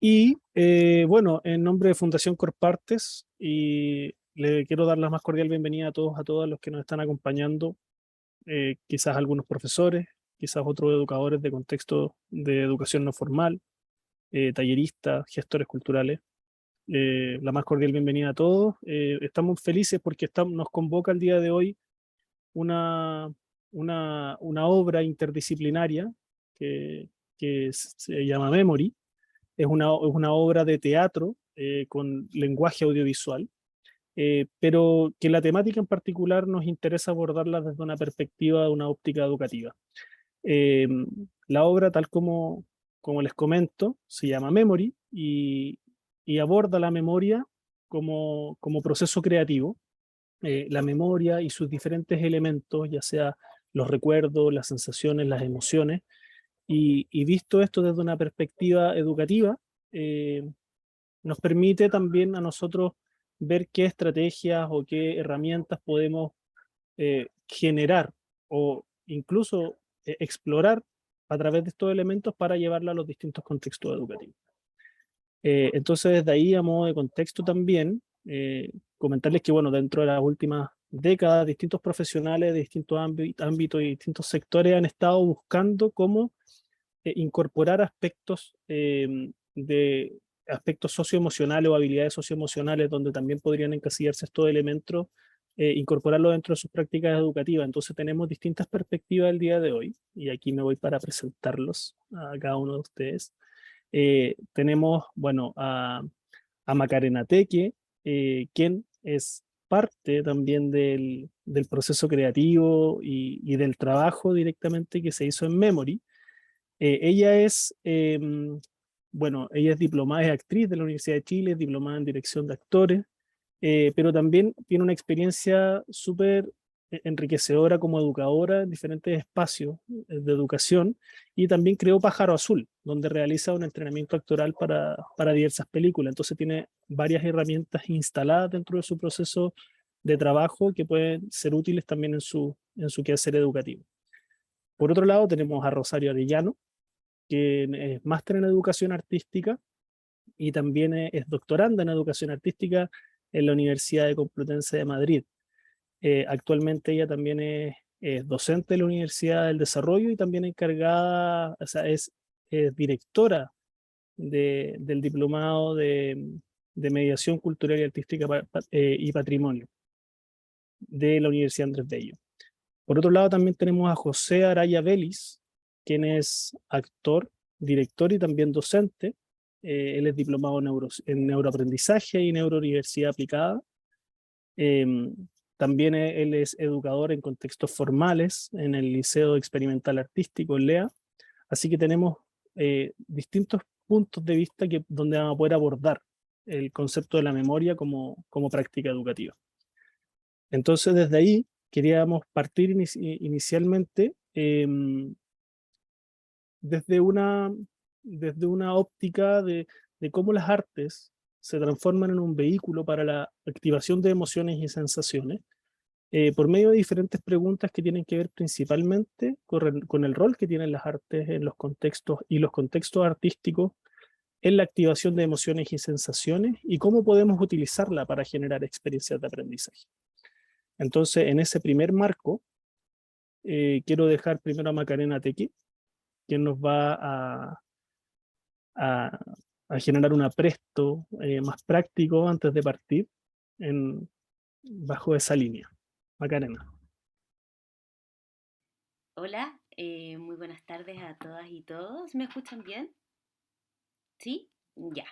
Y bueno, en nombre de Fundación Corpartes, y le quiero dar la más cordial bienvenida a todos, a todas los que nos están acompañando, quizás algunos profesores, quizás otros educadores de contexto de educación no formal, talleristas, gestores culturales. La más cordial bienvenida a todos. Estamos felices porque nos convoca el día de hoy una, una obra interdisciplinaria que, que se llama Memory. Es una obra de teatro con lenguaje audiovisual, pero que la temática en particular nos interesa abordarla desde una perspectiva de una óptica educativa. Eh, la obra, tal como les comento, se llama Memory y aborda la memoria como proceso creativo, la memoria y sus diferentes elementos, ya sea los recuerdos, las sensaciones, las emociones, y visto esto desde una perspectiva educativa, eh, nos permite también a nosotros ver qué estrategias o qué herramientas podemos generar o incluso explorar a través de estos elementos para llevarla a los distintos contextos educativos. Entonces, desde ahí, a modo de contexto también, comentarles que, bueno, dentro de las últimas décadas, distintos profesionales de distintos ámbitos y distintos sectores han estado buscando cómo incorporar aspectos de aspectos socioemocionales o habilidades socioemocionales donde también podrían encasillarse estos elementos, incorporarlo dentro de sus prácticas educativas. Entonces tenemos distintas perspectivas el día de hoy y aquí me voy para presentarlos a cada uno de ustedes. Tenemos, bueno, a Macarena Teque, quien es parte también del proceso creativo y del trabajo directamente que se hizo en Memory. Ella es, bueno, ella es diplomada, es actriz de la Universidad de Chile, es diplomada en dirección de actores, pero también tiene una experiencia súper enriquecedora como educadora en diferentes espacios de educación y también creó Pájaro Azul, donde realiza un entrenamiento actoral para diversas películas. Entonces tiene varias herramientas instaladas dentro de su proceso de trabajo que pueden ser útiles también en su quehacer educativo. Por otro lado, tenemos a Rosario Arellano, que es máster en educación artística y también es doctoranda en educación artística en la Universidad de Complutense de Madrid. Actualmente ella también es docente de la Universidad del Desarrollo y también encargada, o sea, es directora del diplomado de mediación cultural y artística y patrimonio de la Universidad Andrés Bello. Por otro lado, también tenemos a José Araya Vélez, quien es actor, director y también docente. Él es diplomado en neuroaprendizaje y neurouniversidad aplicada. Eh, También él es educador en contextos formales en el Liceo Experimental Artístico, en LEA. Así que tenemos distintos puntos de vista donde vamos a poder abordar el concepto de la memoria como práctica educativa. Entonces, desde ahí queríamos partir inicialmente desde desde una óptica de cómo las artes se transforman en un vehículo para la activación de emociones y sensaciones, por medio de diferentes preguntas que tienen que ver principalmente con el rol que tienen las artes en los contextos y los contextos artísticos en la activación de emociones y sensaciones y cómo podemos utilizarla para generar experiencias de aprendizaje. Entonces, en ese primer marco, quiero dejar primero a Macarena Tequi, quien nos va a, a generar un apresto más práctico antes de partir bajo esa línea. Macarena. Hola, muy buenas tardes a todas y todos. ¿Me escuchan bien? ¿Sí? Ya.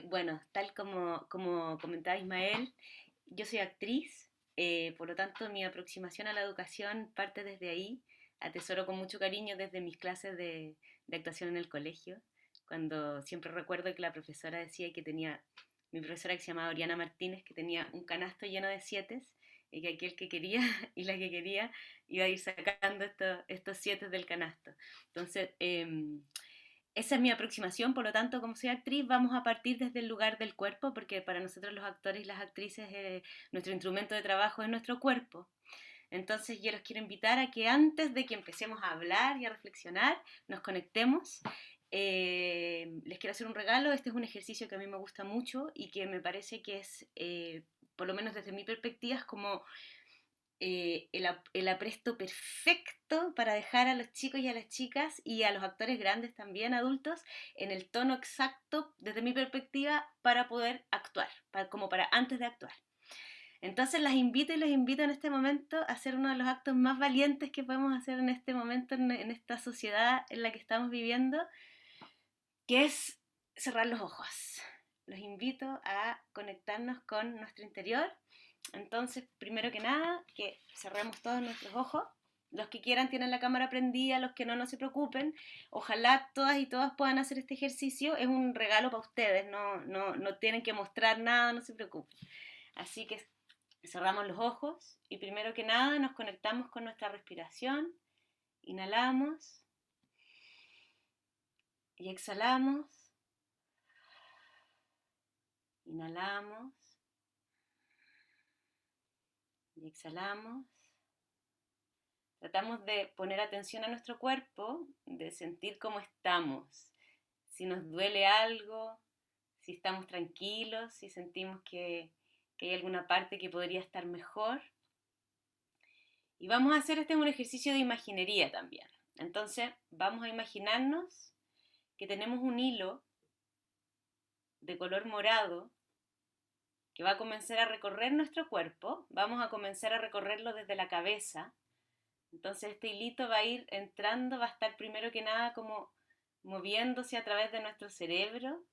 Bueno, tal como comentaba Ismael, yo soy actriz, por lo tanto mi aproximación a la educación parte desde ahí. Atesoro con mucho cariño desde mis clases de actuación en el colegio, cuando siempre recuerdo que la profesora decía que tenía, mi profesora que se llamaba Oriana Martínez, que tenía un canasto lleno de sietes y que aquel que quería y la que quería iba a ir sacando estos sietes del canasto. Entonces, esa es mi aproximación, por lo tanto, como soy actriz, vamos a partir desde el lugar del cuerpo, porque para nosotros los actores y las actrices nuestro instrumento de trabajo es nuestro cuerpo. Entonces yo los quiero invitar a que antes de que empecemos a hablar y a reflexionar, nos conectemos les quiero hacer un regalo. Este es un ejercicio que a mí me gusta mucho y que me parece que es, por lo menos desde mi perspectiva, es como el apresto perfecto para dejar a los chicos y a las chicas y a los actores grandes también, adultos, en el tono exacto, desde mi perspectiva, para poder actuar, como para antes de actuar. Entonces las invito y los invito en este momento a hacer uno de los actos más valientes que podemos hacer en este momento, en esta sociedad en la que estamos viviendo, que es cerrar los ojos. Los invito a conectarnos con nuestro interior. Entonces, primero que nada, que cerremos todos nuestros ojos. Los que quieran tienen la cámara prendida, los que no, no se preocupen. Ojalá todas y todas puedan hacer este ejercicio. Es un regalo para ustedes, no tienen que mostrar nada, no se preocupen. Así que cerramos los ojos y primero que nada nos conectamos con nuestra respiración. Inhalamos y exhalamos. Inhalamos y exhalamos. Tratamos de poner atención a nuestro cuerpo, de sentir cómo estamos. Si nos duele algo, si estamos tranquilos, si sentimos que hay alguna parte que podría estar mejor. Y vamos a hacer un ejercicio de imaginería también. Entonces vamos a imaginarnos que tenemos un hilo de color morado que va a comenzar a recorrer nuestro cuerpo. Vamos a comenzar a recorrerlo desde la cabeza. Entonces este hilito va a ir entrando, va a estar primero que nada como moviéndose a través de nuestro cerebro,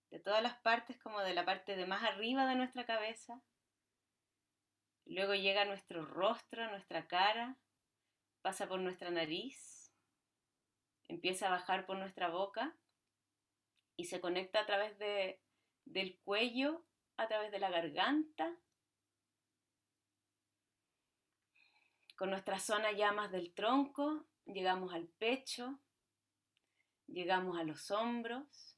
de todas las partes, como de la parte de más arriba de nuestra cabeza. Luego llega a nuestro rostro, a nuestra cara, pasa por nuestra nariz, empieza a bajar por nuestra boca y se conecta a través del cuello, a través de la garganta, con nuestra zona ya más del tronco, llegamos al pecho, llegamos a los hombros,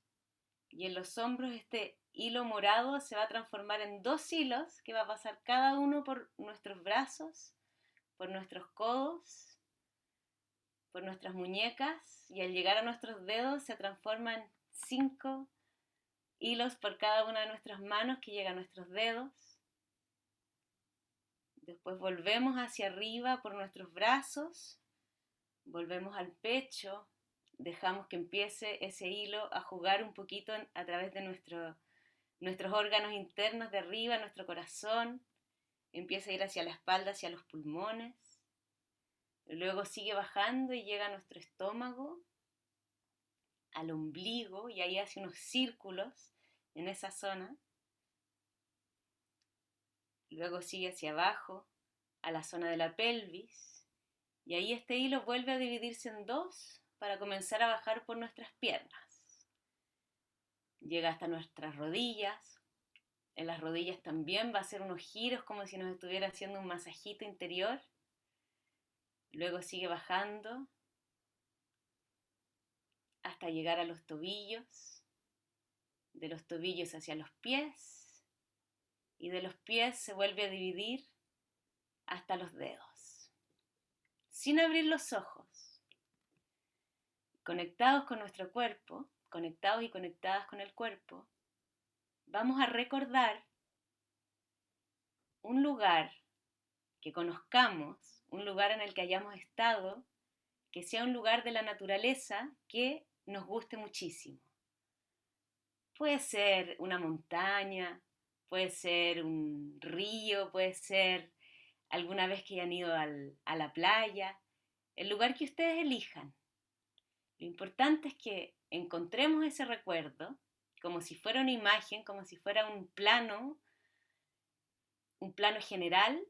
y en los hombros este hilo morado se va a transformar en 2 hilos que va a pasar cada uno por nuestros brazos, por nuestros codos, por nuestras muñecas, y al llegar a nuestros dedos se transforma en 5 hilos por cada una de nuestras manos que llega a nuestros dedos. Después volvemos hacia arriba por nuestros brazos, volvemos al pecho, dejamos que empiece ese hilo a jugar un poquito a través de nuestros órganos internos de arriba, nuestro corazón, empieza a ir hacia la espalda, hacia los pulmones, luego sigue bajando y llega a nuestro estómago, al ombligo, y ahí hace unos círculos en esa zona, luego sigue hacia abajo, a la zona de la pelvis, y ahí este hilo vuelve a dividirse en 2 para comenzar a bajar por nuestras piernas. Llega hasta nuestras rodillas. En las rodillas también va a hacer unos giros como si nos estuviera haciendo un masajito interior. Luego sigue bajando hasta llegar a los tobillos, de los tobillos hacia los pies, y de los pies se vuelve a dividir hasta los dedos, sin abrir los ojos, conectados con nuestro cuerpo, conectados y conectadas con el cuerpo. Vamos a recordar un lugar que conozcamos, un lugar en el que hayamos estado, que sea un lugar de la naturaleza que nos guste muchísimo. Puede ser una montaña, puede ser un río, puede ser alguna vez que hayan ido a la playa, el lugar que ustedes elijan. Lo importante es que encontremos ese recuerdo como si fuera una imagen, como si fuera un plano general,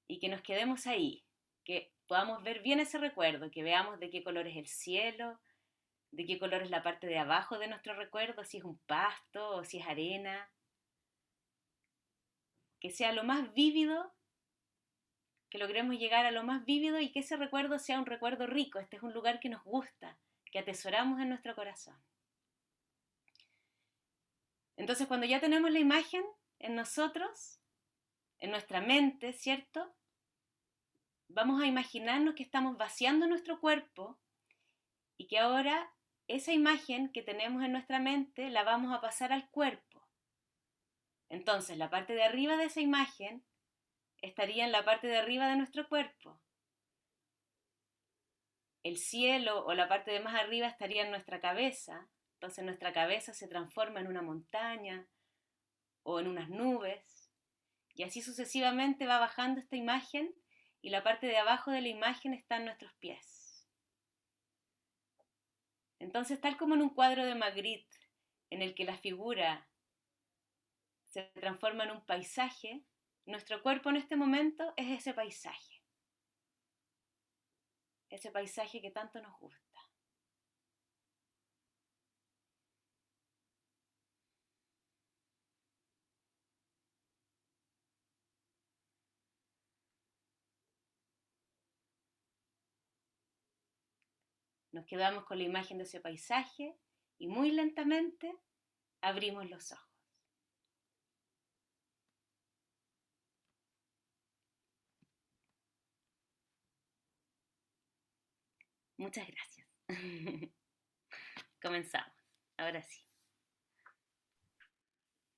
y que nos quedemos ahí, que podamos ver bien ese recuerdo, que veamos de qué color es el cielo, de qué color es la parte de abajo de nuestro recuerdo, si es un pasto o si es arena, que sea lo más vívido, que logremos llegar a lo más vívido y que ese recuerdo sea un recuerdo rico. Este es un lugar que nos gusta, que atesoramos en nuestro corazón. Entonces, cuando ya tenemos la imagen en nosotros, en nuestra mente, ¿cierto? Vamos a imaginarnos que estamos vaciando nuestro cuerpo y que ahora esa imagen que tenemos en nuestra mente la vamos a pasar al cuerpo. Entonces, la parte de arriba de esa imagen estaría en la parte de arriba de nuestro cuerpo. El cielo o la parte de más arriba estaría en nuestra cabeza. Entonces nuestra cabeza se transforma en una montaña o en unas nubes. Y así sucesivamente va bajando esta imagen y la parte de abajo de la imagen está en nuestros pies. Entonces, tal como en un cuadro de Magritte, en el que la figura se transforma en un paisaje, nuestro cuerpo en este momento es ese paisaje que tanto nos gusta. Nos quedamos con la imagen de ese paisaje y muy lentamente abrimos los ojos. Muchas gracias. Comenzamos. Ahora sí.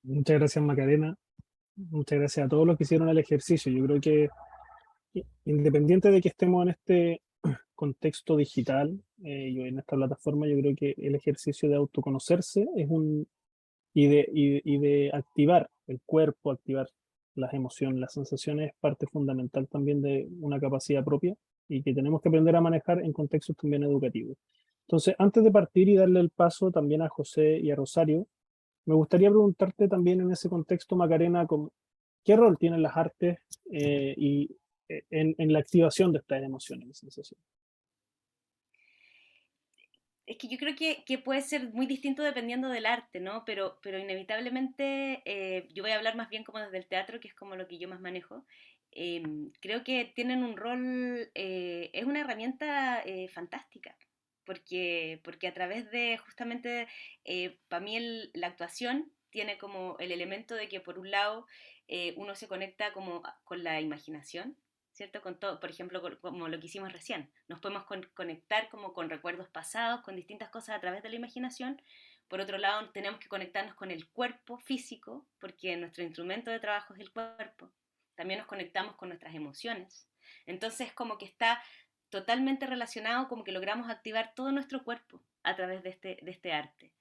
Muchas gracias, Macarena. Muchas gracias a todos los que hicieron el ejercicio. Yo creo que independiente de que estemos en este contexto digital y en esta plataforma, yo creo que el ejercicio de autoconocerse es y de activar el cuerpo, activar las emociones, las sensaciones, es parte fundamental también de una capacidad propia y que tenemos que aprender a manejar en contextos también educativos. Entonces, antes de partir y darle el paso también a José y a Rosario, me gustaría preguntarte también en ese contexto, Macarena, ¿qué rol tienen las artes en la activación de estas emociones y sensaciones? Es que yo creo que puede ser muy distinto dependiendo del arte, ¿no? Pero inevitablemente, yo voy a hablar más bien como desde el teatro, que es como lo que yo más manejo. eh, Creo que tienen un rol, es una herramienta fantástica, porque a través de justamente, para mí la actuación tiene como el elemento de que por un lado uno se conecta como con la imaginación, ¿cierto? Con todo, por ejemplo, como lo que hicimos recién. Nos podemos conectar como con recuerdos pasados, con distintas cosas a través de la imaginación. Por otro lado, tenemos que conectarnos con el cuerpo físico, porque nuestro instrumento de trabajo es el cuerpo. También nos conectamos con nuestras emociones. Entonces, como que está totalmente relacionado, como que logramos activar todo nuestro cuerpo a través de este arte.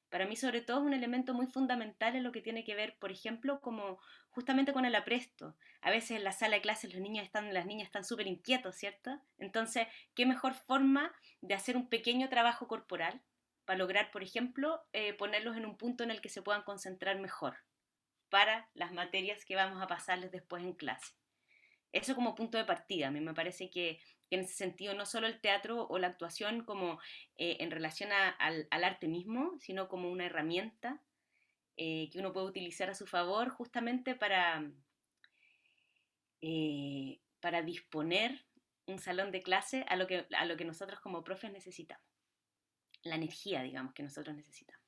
Para mí, sobre todo, es un elemento muy fundamental en lo que tiene que ver, por ejemplo, como justamente con el apresto. A veces en la sala de clases las niñas están súper inquietos, ¿cierto? Entonces, ¿qué mejor forma de hacer un pequeño trabajo corporal para lograr, por ejemplo, ponerlos en un punto en el que se puedan concentrar mejor para las materias que vamos a pasarles después en clase? Eso como punto de partida. A mí me parece que en ese sentido no solo el teatro o la actuación como en relación al arte mismo, sino como una herramienta que uno puede utilizar a su favor justamente para disponer un salón de clase a lo que nosotros como profes necesitamos. La energía, digamos, que nosotros necesitamos.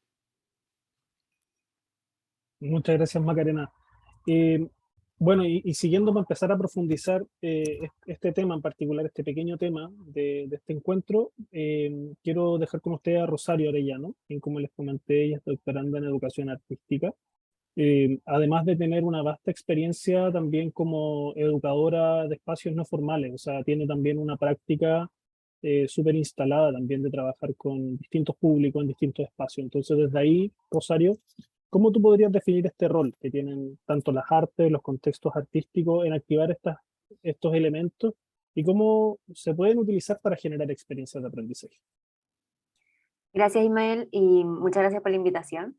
Muchas gracias, Macarena. Eh, bueno, y siguiendo para empezar a profundizar este tema en particular, este pequeño tema de este encuentro, quiero dejar con usted a Rosario Arellano, quien como les comenté, ella está doctoranda en educación artística, además de tener una vasta experiencia también como educadora de espacios no formales, o sea, tiene también una práctica súper instalada también de trabajar con distintos públicos en distintos espacios. Entonces, desde ahí, Rosario, ¿cómo tú podrías definir este rol que tienen tanto las artes, los contextos artísticos en activar estos elementos y cómo se pueden utilizar para generar experiencias de aprendizaje? Gracias, Ismael, y muchas gracias por la invitación.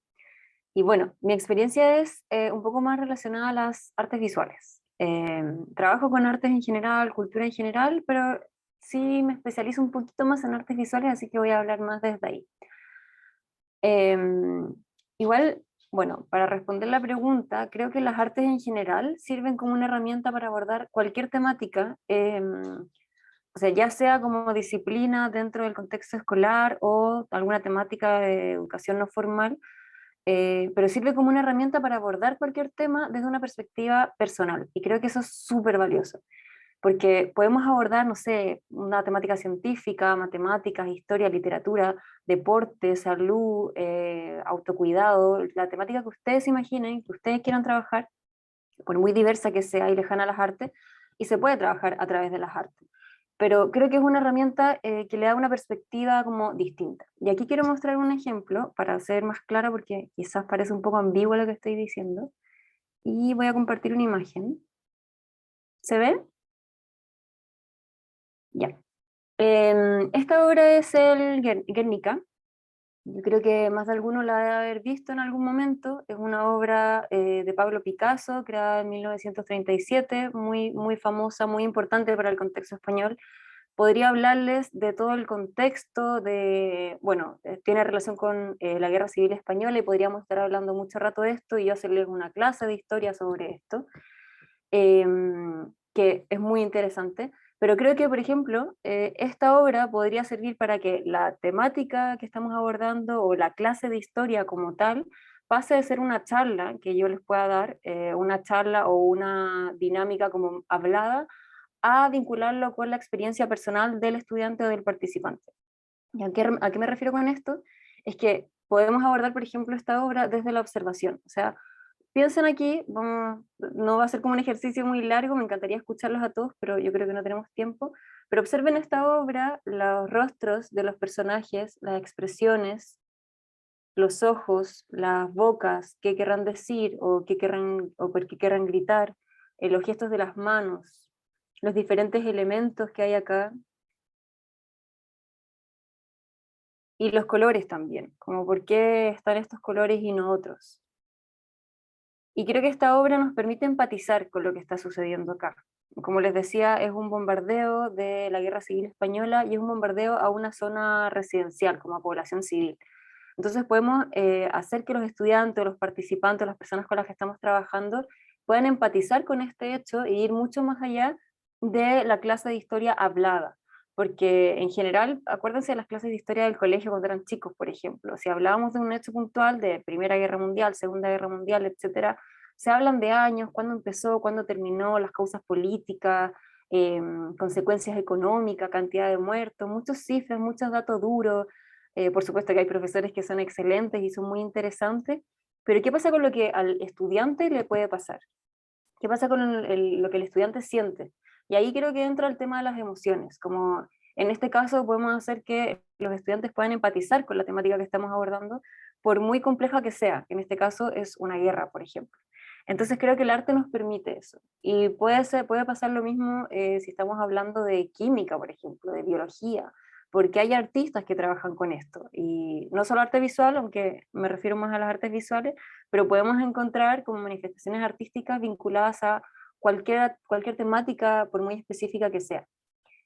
Y bueno, mi experiencia es un poco más relacionada a las artes visuales. Trabajo con artes en general, cultura en general, pero sí me especializo un poquito más en artes visuales, así que voy a hablar más desde ahí. Igual, bueno, para responder la pregunta, creo que las artes en general sirven como una herramienta para abordar cualquier temática, o sea, ya sea como disciplina dentro del contexto escolar o alguna temática de educación no formal, pero sirve como una herramienta para abordar cualquier tema desde una perspectiva personal, y creo que eso es súper valioso. porque podemos abordar, no sé, una temática científica, matemáticas, historia, literatura, deporte, salud, autocuidado, la temática que ustedes imaginen, que ustedes quieran trabajar, por muy diversa que sea y lejana a las artes, y se puede trabajar a través de las artes. Pero creo que es una herramienta que le da una perspectiva como distinta. Y aquí quiero mostrar un ejemplo para ser más clara, porque quizás parece un poco ambiguo lo que estoy diciendo. Y voy a compartir una imagen. ¿Se ve? Ya. Esta obra es el Guernica. Yo creo que más de alguno la debe haber visto en algún momento. Es una obra de Pablo Picasso, creada en 1937, muy, muy famosa, muy importante para el contexto español. Podría hablarles de todo el contexto de, bueno, tiene relación con la Guerra Civil Española y podríamos estar hablando mucho rato de esto y yo hacerles una clase de historia sobre esto, que es muy interesante. Pero creo que, por ejemplo, esta obra podría servir para que la temática que estamos abordando o la clase de historia como tal pase de ser una charla que yo les pueda dar, una charla o una dinámica como hablada, a vincularlo con la experiencia personal del estudiante o del participante. ¿Y a qué me refiero con esto? Es que podemos abordar, por ejemplo, esta obra desde la observación. O sea, piensen aquí, no va a ser como un ejercicio muy largo, me encantaría escucharlos a todos, pero yo creo que no tenemos tiempo. Pero observen esta obra, los rostros de los personajes, las expresiones, los ojos, las bocas, qué querrán decir o por qué querrán gritar, los gestos de las manos, los diferentes elementos que hay acá, y los colores también, como por qué están estos colores y no otros. Y creo que esta obra nos permite empatizar con lo que está sucediendo acá. Como les decía, es un bombardeo de la Guerra Civil Española y es un bombardeo a una zona residencial, como a población civil. Entonces podemos hacer que los estudiantes, los participantes, las personas con las que estamos trabajando puedan empatizar con este hecho e ir mucho más allá de la clase de historia hablada. Porque en general, acuérdense de las clases de historia del colegio cuando eran chicos, por ejemplo. Si hablábamos de un hecho puntual de Primera Guerra Mundial, Segunda Guerra Mundial, etcétera, se hablan de años, cuándo empezó, cuándo terminó, las causas políticas, consecuencias económicas, cantidad de muertos, muchas cifras, muchos datos duros. Por supuesto que hay profesores que son excelentes y son muy interesantes, pero ¿qué pasa con lo que al estudiante le puede pasar? ¿Qué pasa con lo que el estudiante siente? Y ahí creo que entra el tema de las emociones, como en este caso podemos hacer que los estudiantes puedan empatizar con la temática que estamos abordando, por muy compleja que sea, que en este caso es una guerra, por ejemplo. Entonces creo que el arte nos permite eso. Y puede pasar lo mismo si estamos hablando de química, por ejemplo, de biología, porque hay artistas que trabajan con esto. Y no solo arte visual, aunque me refiero más a las artes visuales, pero podemos encontrar como manifestaciones artísticas vinculadas a cualquier temática, por muy específica que sea.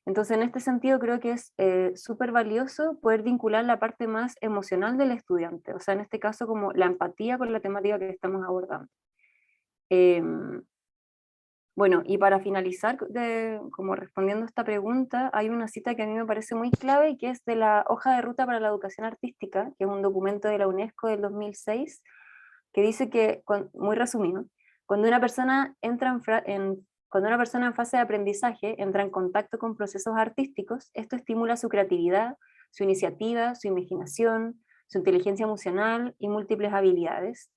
Entonces, en este sentido, creo que es súper valioso poder vincular la parte más emocional del estudiante, o sea, en este caso, como la empatía con la temática que estamos abordando. Bueno, y para finalizar, como respondiendo a esta pregunta, hay una cita que a mí me parece muy clave y que es de la Hoja de Ruta para la Educación Artística, que es un documento de la UNESCO del 2006, que dice que, muy resumido, cuando una persona cuando una persona en fase de aprendizaje entra en contacto con procesos artísticos, esto estimula su creatividad, su iniciativa, su imaginación, su inteligencia emocional y múltiples habilidades.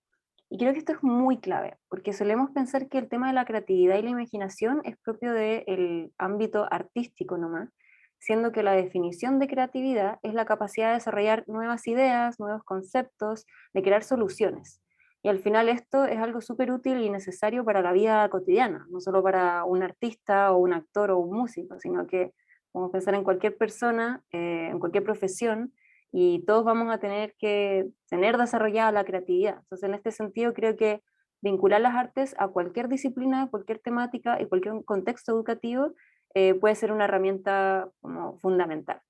Y creo que esto es muy clave, porque solemos pensar que el tema de la creatividad y la imaginación es propio del ámbito artístico nomás, siendo que la definición de creatividad es la capacidad de desarrollar nuevas ideas, nuevos conceptos, de crear soluciones. Y al final esto es algo súper útil y necesario para la vida cotidiana, no solo para un artista o un actor o un músico, sino que podemos pensar en cualquier persona, en cualquier profesión, y todos vamos a tener que tener desarrollada la creatividad. Entonces, en este sentido, creo que vincular las artes a cualquier disciplina, cualquier temática y cualquier contexto educativo puede ser una herramienta como fundamental.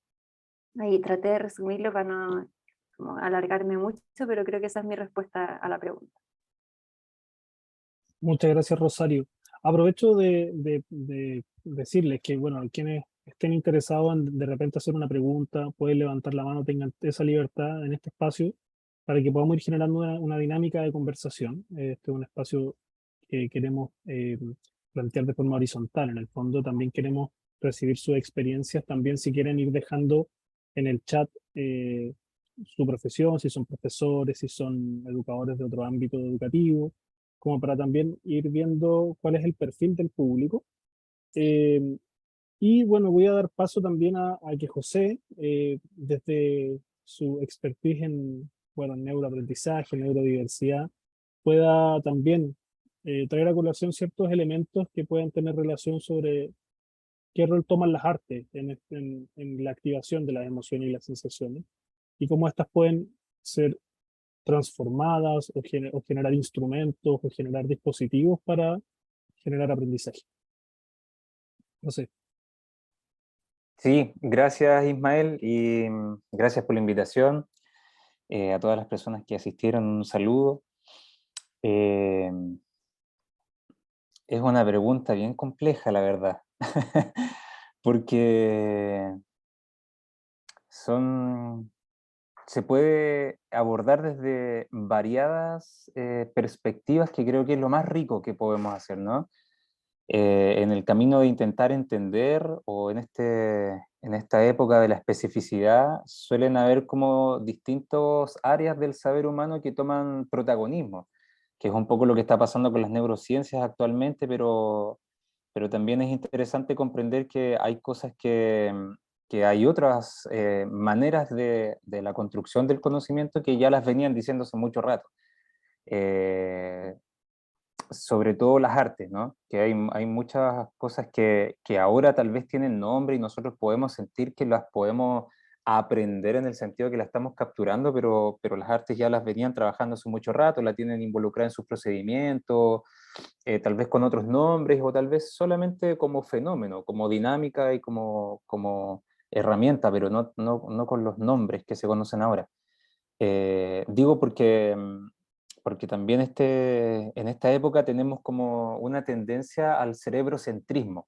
Ahí traté de resumirlo para no como alargarme mucho, pero creo que esa es mi respuesta a la pregunta. Muchas gracias, Rosario. Aprovecho de decirles que, bueno, quienes estén interesados en de repente hacer una pregunta, pueden levantar la mano, tengan esa libertad en este espacio para que podamos ir generando una dinámica de conversación. Este es un espacio que queremos plantear de forma horizontal. En el fondo también queremos recibir sus experiencias, también si quieren ir dejando en el chat su profesión, si son profesores, si son educadores de otro ámbito educativo, como para también ir viendo cuál es el perfil del público. Eh, y bueno, voy a dar paso también a que José, desde su expertise en, bueno, en neuroaprendizaje, neurodiversidad, pueda también traer a colación ciertos elementos que puedan tener relación sobre qué rol toman las artes en la activación de las emociones y las sensaciones, y cómo estas pueden ser transformadas o generar instrumentos o generar dispositivos para generar aprendizaje. No sé. Sí, gracias Ismael y gracias por la invitación. A todas las personas que asistieron, un saludo. Eh, es una pregunta bien compleja, la verdad, porque se puede abordar desde variadas perspectivas, que creo que es lo más rico que podemos hacer, ¿no? En el camino de intentar entender, o en esta época de la especificidad, suelen haber como distintas áreas del saber humano que toman protagonismo, que es un poco lo que está pasando con las neurociencias actualmente, pero también es interesante comprender que hay cosas que hay otras maneras de la construcción del conocimiento que ya las venían diciendo hace mucho rato. Eh, Sobre todo las artes, ¿no? Que hay muchas cosas que ahora tal vez tienen nombre y nosotros podemos sentir que las podemos aprender en el sentido que las estamos capturando, pero las artes ya las venían trabajando hace mucho rato, la tienen involucrada en sus procedimientos, tal vez con otros nombres o tal vez solamente como fenómeno, como dinámica y como herramienta, pero no con los nombres que se conocen ahora. Digo porque también en esta época tenemos como una tendencia al cerebrocentrismo,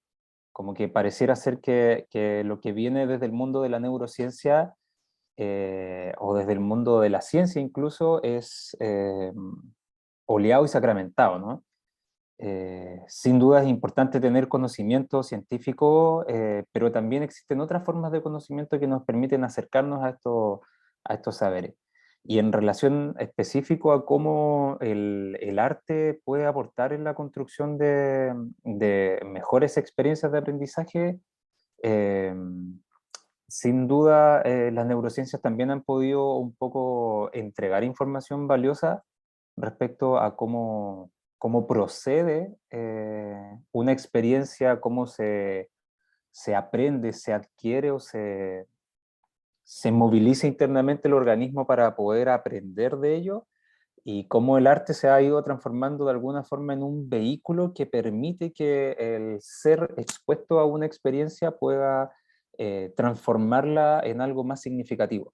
como que pareciera ser que lo que viene desde el mundo de la neurociencia o desde el mundo de la ciencia incluso es oleado y sacramentado, ¿no? Sin duda es importante tener conocimiento científico, pero también existen otras formas de conocimiento que nos permiten acercarnos a estos saberes. Y en relación específico a cómo el arte puede aportar en la construcción de mejores experiencias de aprendizaje, eh, sin duda las neurociencias también han podido un poco entregar información valiosa respecto a cómo procede una experiencia, cómo se aprende, se adquiere o se moviliza internamente el organismo para poder aprender de ello, y cómo el arte se ha ido transformando de alguna forma en un vehículo que permite que el ser expuesto a una experiencia pueda transformarla en algo más significativo.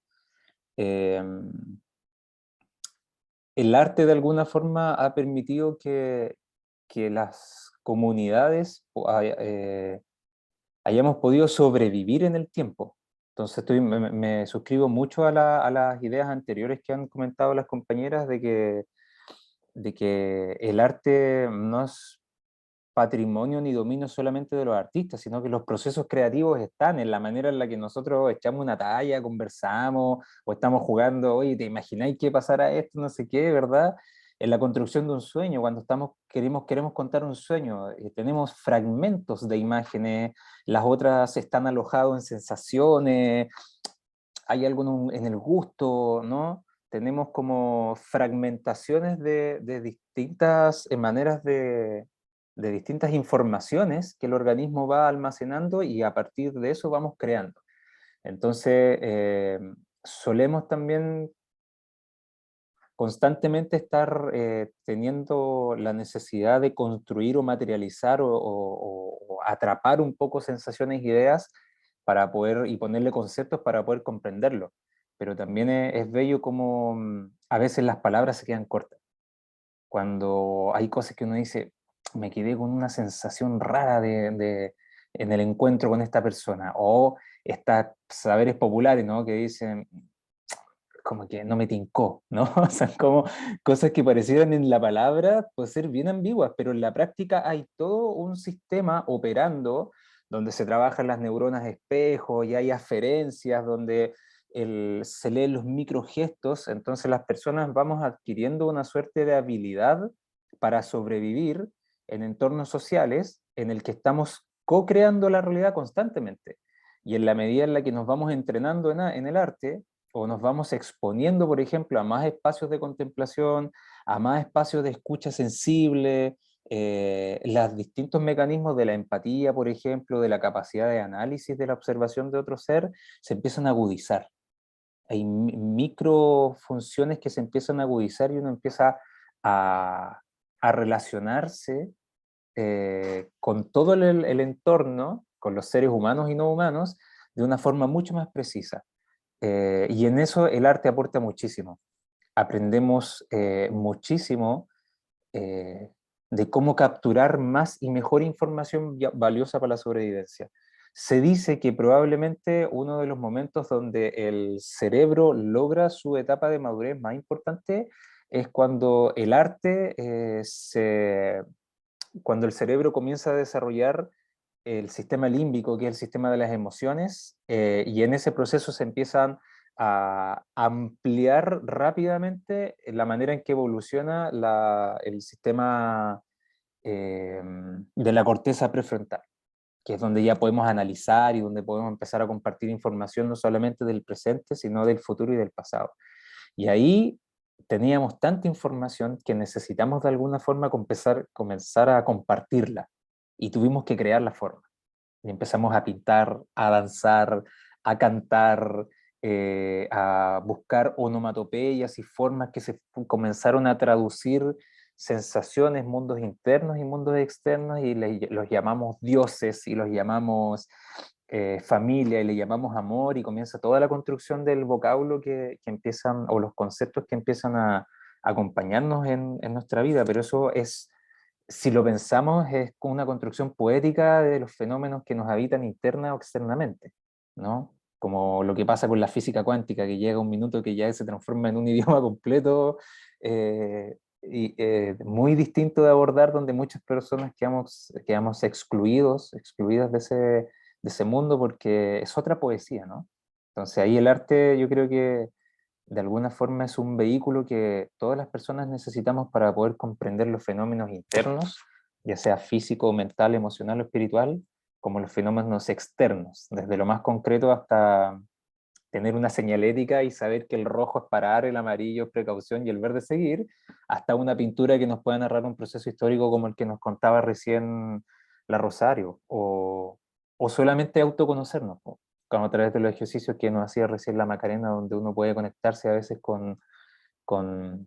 Eh, el arte de alguna forma ha permitido que las comunidades hayamos podido sobrevivir en el tiempo. Entonces me suscribo mucho a las ideas anteriores que han comentado las compañeras de que el arte no es patrimonio ni dominio solamente de los artistas, sino que los procesos creativos están en la manera en la que nosotros echamos una talla, conversamos, o estamos jugando, oye, ¿te imagináis qué pasará esto? No sé qué, ¿verdad? En la construcción de un sueño, cuando queremos contar un sueño, tenemos fragmentos de imágenes, las otras están alojadas en sensaciones, hay algo en el gusto, ¿no? Tenemos como fragmentaciones de distintas maneras de distintas informaciones que el organismo va almacenando, y a partir de eso vamos creando. Entonces, solemos también constantemente estar teniendo la necesidad de construir o materializar o atrapar un poco sensaciones, ideas, para poder, y ponerle conceptos para poder comprenderlo. Pero también es bello como a veces las palabras se quedan cortas. Cuando hay cosas que uno dice, me quedé con una sensación rara en el encuentro con esta persona, o estas saberes populares, ¿no? Que dicen, como que no me tincó, ¿no? O sea, como cosas que parecieran en la palabra, puede ser bien ambiguas, pero en la práctica hay todo un sistema operando donde se trabajan las neuronas espejo y hay aferencias donde se leen los microgestos, entonces las personas vamos adquiriendo una suerte de habilidad para sobrevivir en entornos sociales en el que estamos co-creando la realidad constantemente. Y en la medida en la que nos vamos entrenando en el arte, o nos vamos exponiendo, por ejemplo, a más espacios de contemplación, a más espacios de escucha sensible, los distintos mecanismos de la empatía, por ejemplo, de la capacidad de análisis de la observación de otro ser, se empiezan a agudizar. Hay microfunciones que se empiezan a agudizar y uno empieza a relacionarse con todo el entorno, con los seres humanos y no humanos, de una forma mucho más precisa. Y en eso el arte aporta muchísimo. Aprendemos muchísimo de cómo capturar más y mejor información valiosa para la sobrevivencia. Se dice que probablemente uno de los momentos donde el cerebro logra su etapa de madurez más importante es cuando el arte cuando el cerebro comienza a desarrollar el sistema límbico, que es el sistema de las emociones, y en ese proceso se empiezan a ampliar rápidamente la manera en que evoluciona el sistema de la corteza prefrontal, que es donde ya podemos analizar y donde podemos empezar a compartir información no solamente del presente, sino del futuro y del pasado. Y ahí teníamos tanta información que necesitamos de alguna forma comenzar a compartirla, y tuvimos que crear la forma. Y empezamos a pintar, a danzar, a cantar, a buscar onomatopeyas y formas que se comenzaron a traducir sensaciones, mundos internos y mundos externos, y los llamamos dioses y los llamamos familia y le llamamos amor, y comienza toda la construcción del vocablo que empiezan, o los conceptos que empiezan a acompañarnos en nuestra vida. Pero eso es, si lo pensamos, es una construcción poética de los fenómenos que nos habitan interna o externamente, ¿no? Como lo que pasa con la física cuántica, que llega un minuto que ya se transforma en un idioma completo, muy distinto de abordar, donde muchas personas quedamos excluidas de ese mundo, porque es otra poesía, ¿no? Entonces ahí el arte, yo creo que de alguna forma es un vehículo que todas las personas necesitamos para poder comprender los fenómenos internos, ya sea físico, mental, emocional o espiritual, como los fenómenos externos, desde lo más concreto hasta tener una señalética y saber que el rojo es parar, el amarillo es precaución y el verde es seguir, hasta una pintura que nos pueda narrar un proceso histórico como el que nos contaba recién la Rosario, o solamente autoconocernos, como a través de los ejercicios que nos hacía recién la Macarena, donde uno puede conectarse a veces con, con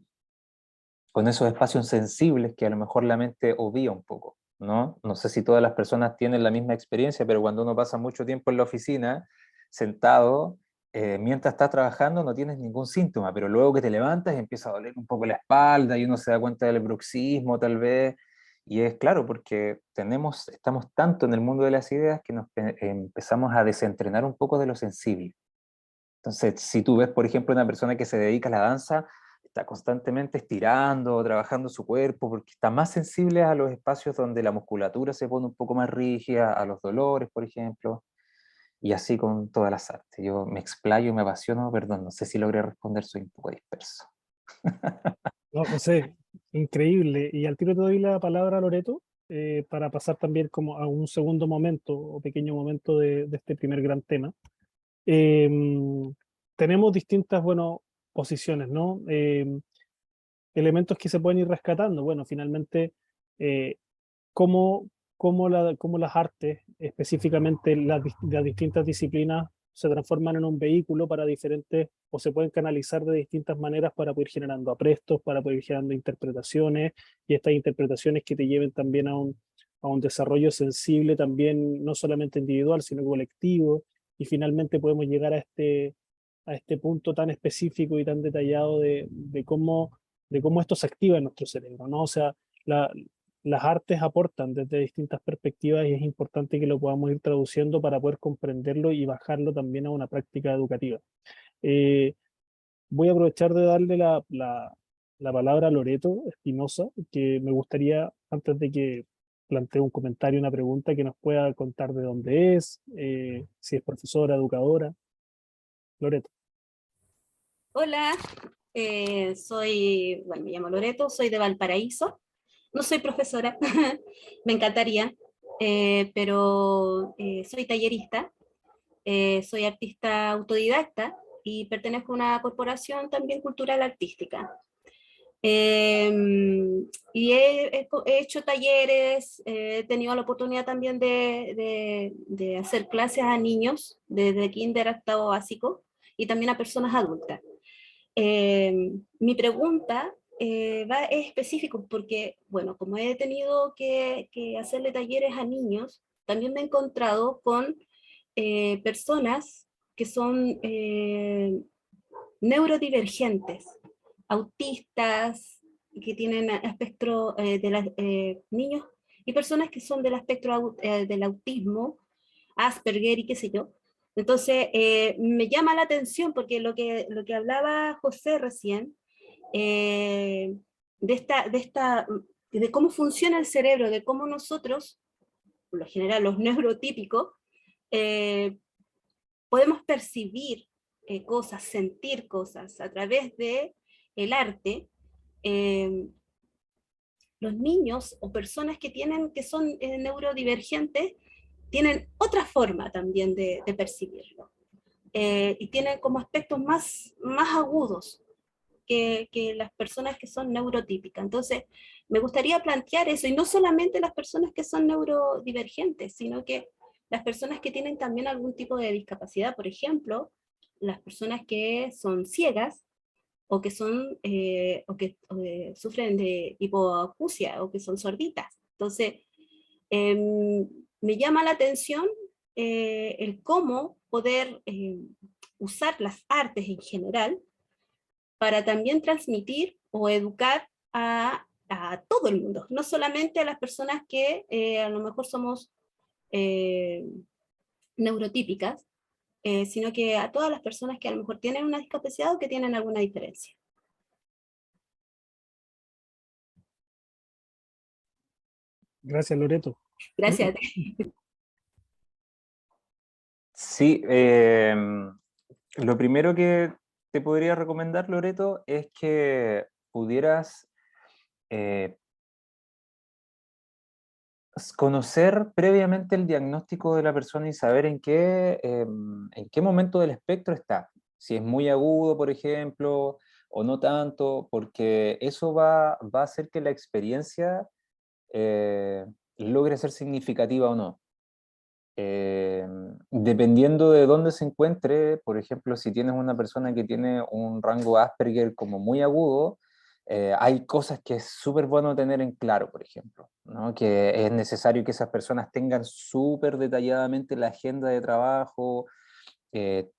esos espacios sensibles que a lo mejor la mente obvia un poco, ¿no? No sé si todas las personas tienen la misma experiencia, pero cuando uno pasa mucho tiempo en la oficina, sentado, mientras estás trabajando no tienes ningún síntoma, pero luego que te levantas empieza a doler un poco la espalda y uno se da cuenta del bruxismo tal vez, y es claro, porque estamos tanto en el mundo de las ideas que empezamos a desentrenar un poco de lo sensible. Entonces, si tú ves, por ejemplo, una persona que se dedica a la danza, está constantemente estirando, trabajando su cuerpo, porque está más sensible a los espacios donde la musculatura se pone un poco más rígida, a los dolores, por ejemplo, y así con todas las artes. Yo me explayo, me apasiono, perdón, no sé si logré responder, soy un poco disperso. No, José, increíble. Y al tiro te doy la palabra a Loreto para pasar también como a un segundo momento o pequeño momento de este primer gran tema. Tenemos distintas, bueno, posiciones, ¿no? Elementos que se pueden ir rescatando. Bueno, finalmente, eh, cómo, cómo las artes, específicamente las distintas disciplinas, se transforman en un vehículo para diferentes, o se pueden canalizar de distintas maneras para poder ir generando aprestos, para poder ir generando interpretaciones, y estas interpretaciones que te lleven también a un desarrollo sensible también, no solamente individual, sino colectivo, y finalmente podemos llegar a este punto tan específico y tan detallado de cómo esto se activa en nuestro cerebro, ¿no? O sea, la, las artes aportan desde distintas perspectivas y es importante que lo podamos ir traduciendo para poder comprenderlo y bajarlo también a una práctica educativa. Eh, Voy a aprovechar de darle la palabra a Loreto Espinosa, que me gustaría, antes de que plantee un comentario, una pregunta, que nos pueda contar de dónde es, si es profesora, educadora. Loreto. Hola, bueno, me llamo Loreto, soy de Valparaíso. No soy profesora, me encantaría, pero soy tallerista, soy artista autodidacta y pertenezco a una corporación también cultural artística. Y he hecho talleres, he tenido la oportunidad también de hacer clases a niños, desde kinder hasta básico, y también a personas adultas. Mi pregunta es específico porque, bueno, como he tenido que hacerle talleres a niños, también me he encontrado con personas que son neurodivergentes, autistas, que tienen espectro de niños y personas que son del espectro del autismo, Asperger y qué sé yo. Entonces, me llama la atención porque lo que hablaba José recién, eh, de cómo funciona el cerebro, de cómo nosotros, por lo general los neurotípicos, eh, podemos percibir cosas, sentir cosas a través de el arte. eh, los niños o personas que son neurodivergentes tienen otra forma también de percibirlo. Y tienen como aspectos más agudos que las personas que son neurotípicas. Entonces, me gustaría plantear eso, y no solamente las personas que son neurodivergentes, sino que las personas que tienen también algún tipo de discapacidad, por ejemplo, las personas que son ciegas, o que son, sufren de hipoacusia, o que son sorditas. Entonces, me llama la atención el cómo poder usar las artes en general para también transmitir o educar a todo el mundo, no solamente a las personas que a lo mejor somos eh, neurotípicas, sino que a todas las personas que a lo mejor tienen una discapacidad o que tienen alguna diferencia. Gracias, Loreto. Gracias. Sí, lo primero que te podría recomendar, Loreto, es que pudieras conocer previamente el diagnóstico de la persona y saber en qué momento del espectro está. Si es muy agudo, por ejemplo, o no tanto, porque eso va a hacer que la experiencia logre ser significativa o no. Dependiendo de dónde se encuentre, por ejemplo, si tienes una persona que tiene un rango Asperger como muy agudo, hay cosas que es súper bueno tener en claro, por ejemplo, ¿no? Que es necesario que esas personas tengan súper detalladamente la agenda de trabajo,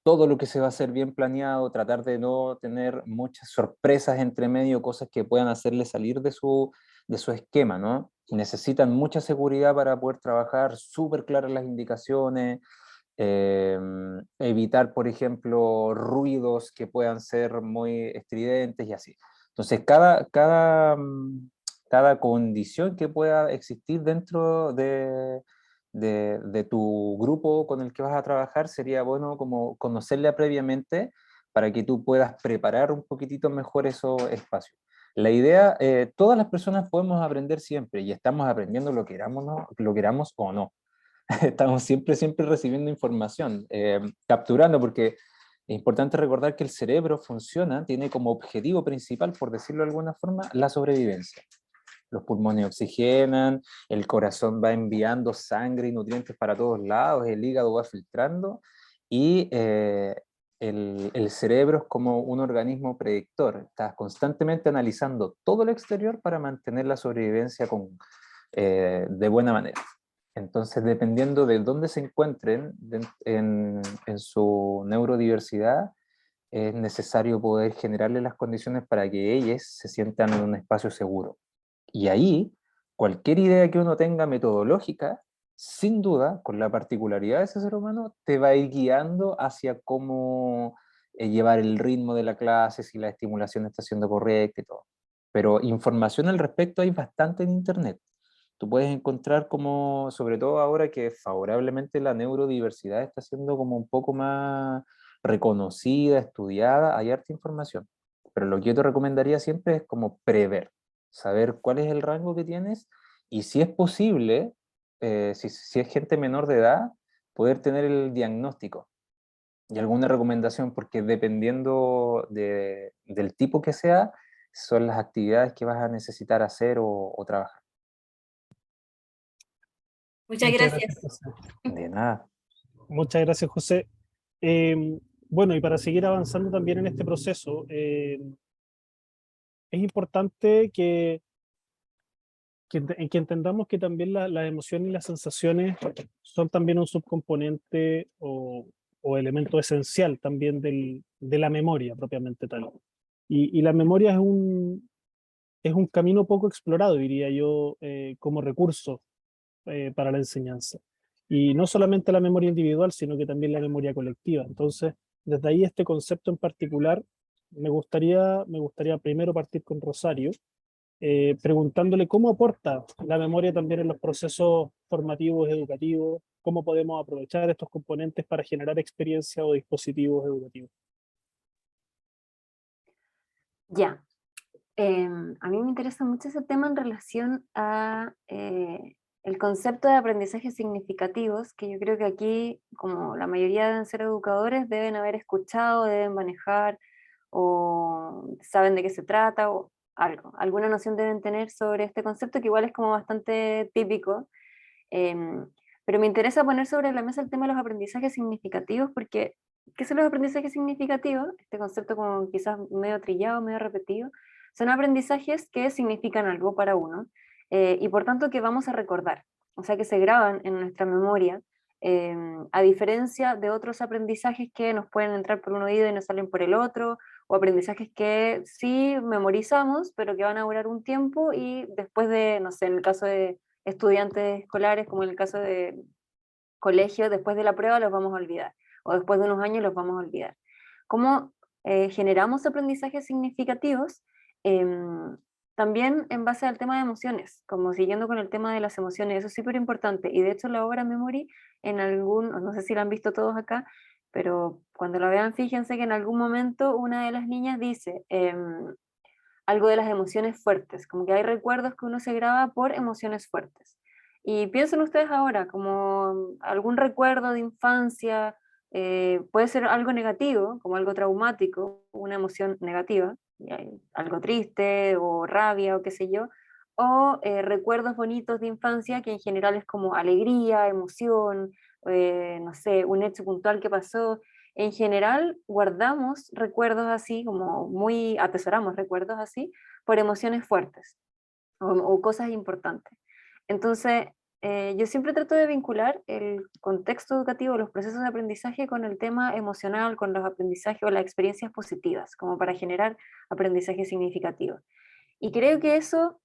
todo lo que se va a hacer bien planeado, tratar de no tener muchas sorpresas entre medio, cosas que puedan hacerle salir de su esquema, ¿no? Necesitan mucha seguridad para poder trabajar, súper claras las indicaciones, evitar, por ejemplo, ruidos que puedan ser muy estridentes y así. Entonces, cada condición que pueda existir dentro de tu grupo con el que vas a trabajar sería bueno como conocerla previamente para que tú puedas preparar un poquitito mejor esos espacios. La idea, todas las personas podemos aprender siempre y estamos aprendiendo lo queramos o no. Estamos siempre recibiendo información, capturando, porque es importante recordar que el cerebro funciona, tiene como objetivo principal, por decirlo de alguna forma, la sobrevivencia. Los pulmones oxigenan, el corazón va enviando sangre y nutrientes para todos lados, el hígado va filtrando, y el cerebro es como un organismo predictor, está constantemente analizando todo el exterior para mantener la sobrevivencia de buena manera. Entonces, dependiendo de dónde se encuentren en su neurodiversidad, es necesario poder generarle las condiciones para que ellos se sientan en un espacio seguro. Y ahí, cualquier idea que uno tenga metodológica, sin duda, con la particularidad de ese ser humano, te va a ir guiando hacia cómo llevar el ritmo de la clase, si la estimulación está siendo correcta y todo. Pero información al respecto hay bastante en Internet. Tú puedes encontrar como, sobre todo ahora que favorablemente la neurodiversidad está siendo como un poco más reconocida, estudiada, hay harta información. Pero lo que yo te recomendaría siempre es como prever, saber cuál es el rango que tienes y si es posible, si es gente menor de edad, poder tener el diagnóstico y alguna recomendación, porque dependiendo del tipo que sea, son las actividades que vas a necesitar hacer o trabajar. Muchas Muchas gracias, gracias. José. De nada. Muchas gracias, José. Bueno, y para seguir avanzando también en este proceso, es importante que entendamos que también las emociones y las sensaciones son también un subcomponente o elemento esencial también de la memoria propiamente tal. Y la memoria es un camino poco explorado, diría yo, como recurso para la enseñanza. Y no solamente la memoria individual, sino que también la memoria colectiva. Entonces, desde ahí este concepto en particular, me gustaría primero partir con Rosario, preguntándole cómo aporta la memoria también en los procesos formativos educativos, cómo podemos aprovechar estos componentes para generar experiencias o dispositivos educativos. Ya, a mí me interesa mucho ese tema en relación a el concepto de aprendizajes significativos, que yo creo que aquí, como la mayoría deben ser educadores, deben haber escuchado, deben manejar o saben de qué se trata o algo, alguna noción deben tener sobre este concepto que igual es como bastante típico. em, pero me interesa poner sobre la mesa el tema de los aprendizajes significativos porque, ¿qué son los aprendizajes significativos? Este concepto como quizás medio trillado, medio repetido, son aprendizajes que significan algo para uno y por tanto que vamos a recordar, o sea que se graban en nuestra memoria, a diferencia de otros aprendizajes que nos pueden entrar por un oído y nos salen por el otro, o aprendizajes que sí memorizamos, pero que van a durar un tiempo y después de, no sé, en el caso de estudiantes escolares, como en el caso de colegio, después de la prueba los vamos a olvidar, o después de unos años los vamos a olvidar. ¿Cómo generamos aprendizajes significativos? Em, También en base al tema de emociones, como siguiendo con el tema de las emociones, eso es súper importante. Y de hecho la obra Memory, en algún, no sé si la han visto todos acá, pero cuando la vean, fíjense que en algún momento una de las niñas dice algo de las emociones fuertes, como que hay recuerdos que uno se graba por emociones fuertes. Y piensen ustedes ahora, como algún recuerdo de infancia, puede ser algo negativo, como algo traumático, una emoción negativa, algo triste o rabia o qué sé yo, o recuerdos bonitos de infancia que en general es como alegría, emoción, no sé, un hecho puntual que pasó. En general guardamos recuerdos así, como muy atesoramos recuerdos así, por emociones fuertes o cosas importantes. Entonces, yo siempre trato de vincular el contexto educativo, los procesos de aprendizaje con el tema emocional, con los aprendizajes o las experiencias positivas, como para generar aprendizaje significativo. Y creo que eso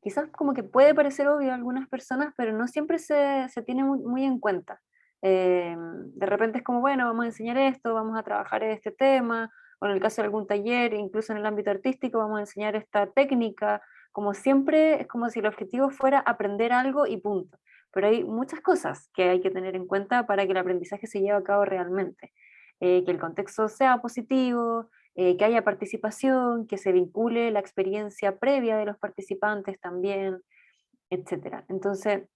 quizás como que puede parecer obvio a algunas personas, pero no siempre se tiene muy en cuenta. De repente es como, bueno, vamos a enseñar esto, vamos a trabajar este tema, o en el caso de algún taller, incluso en el ámbito artístico, vamos a enseñar esta técnica, como siempre, es como si el objetivo fuera aprender algo y punto. Pero hay muchas cosas que hay que tener en cuenta para que el aprendizaje se lleve a cabo realmente. Que el contexto sea positivo, que haya participación, que se vincule la experiencia previa de los participantes también, etcétera. Entonces,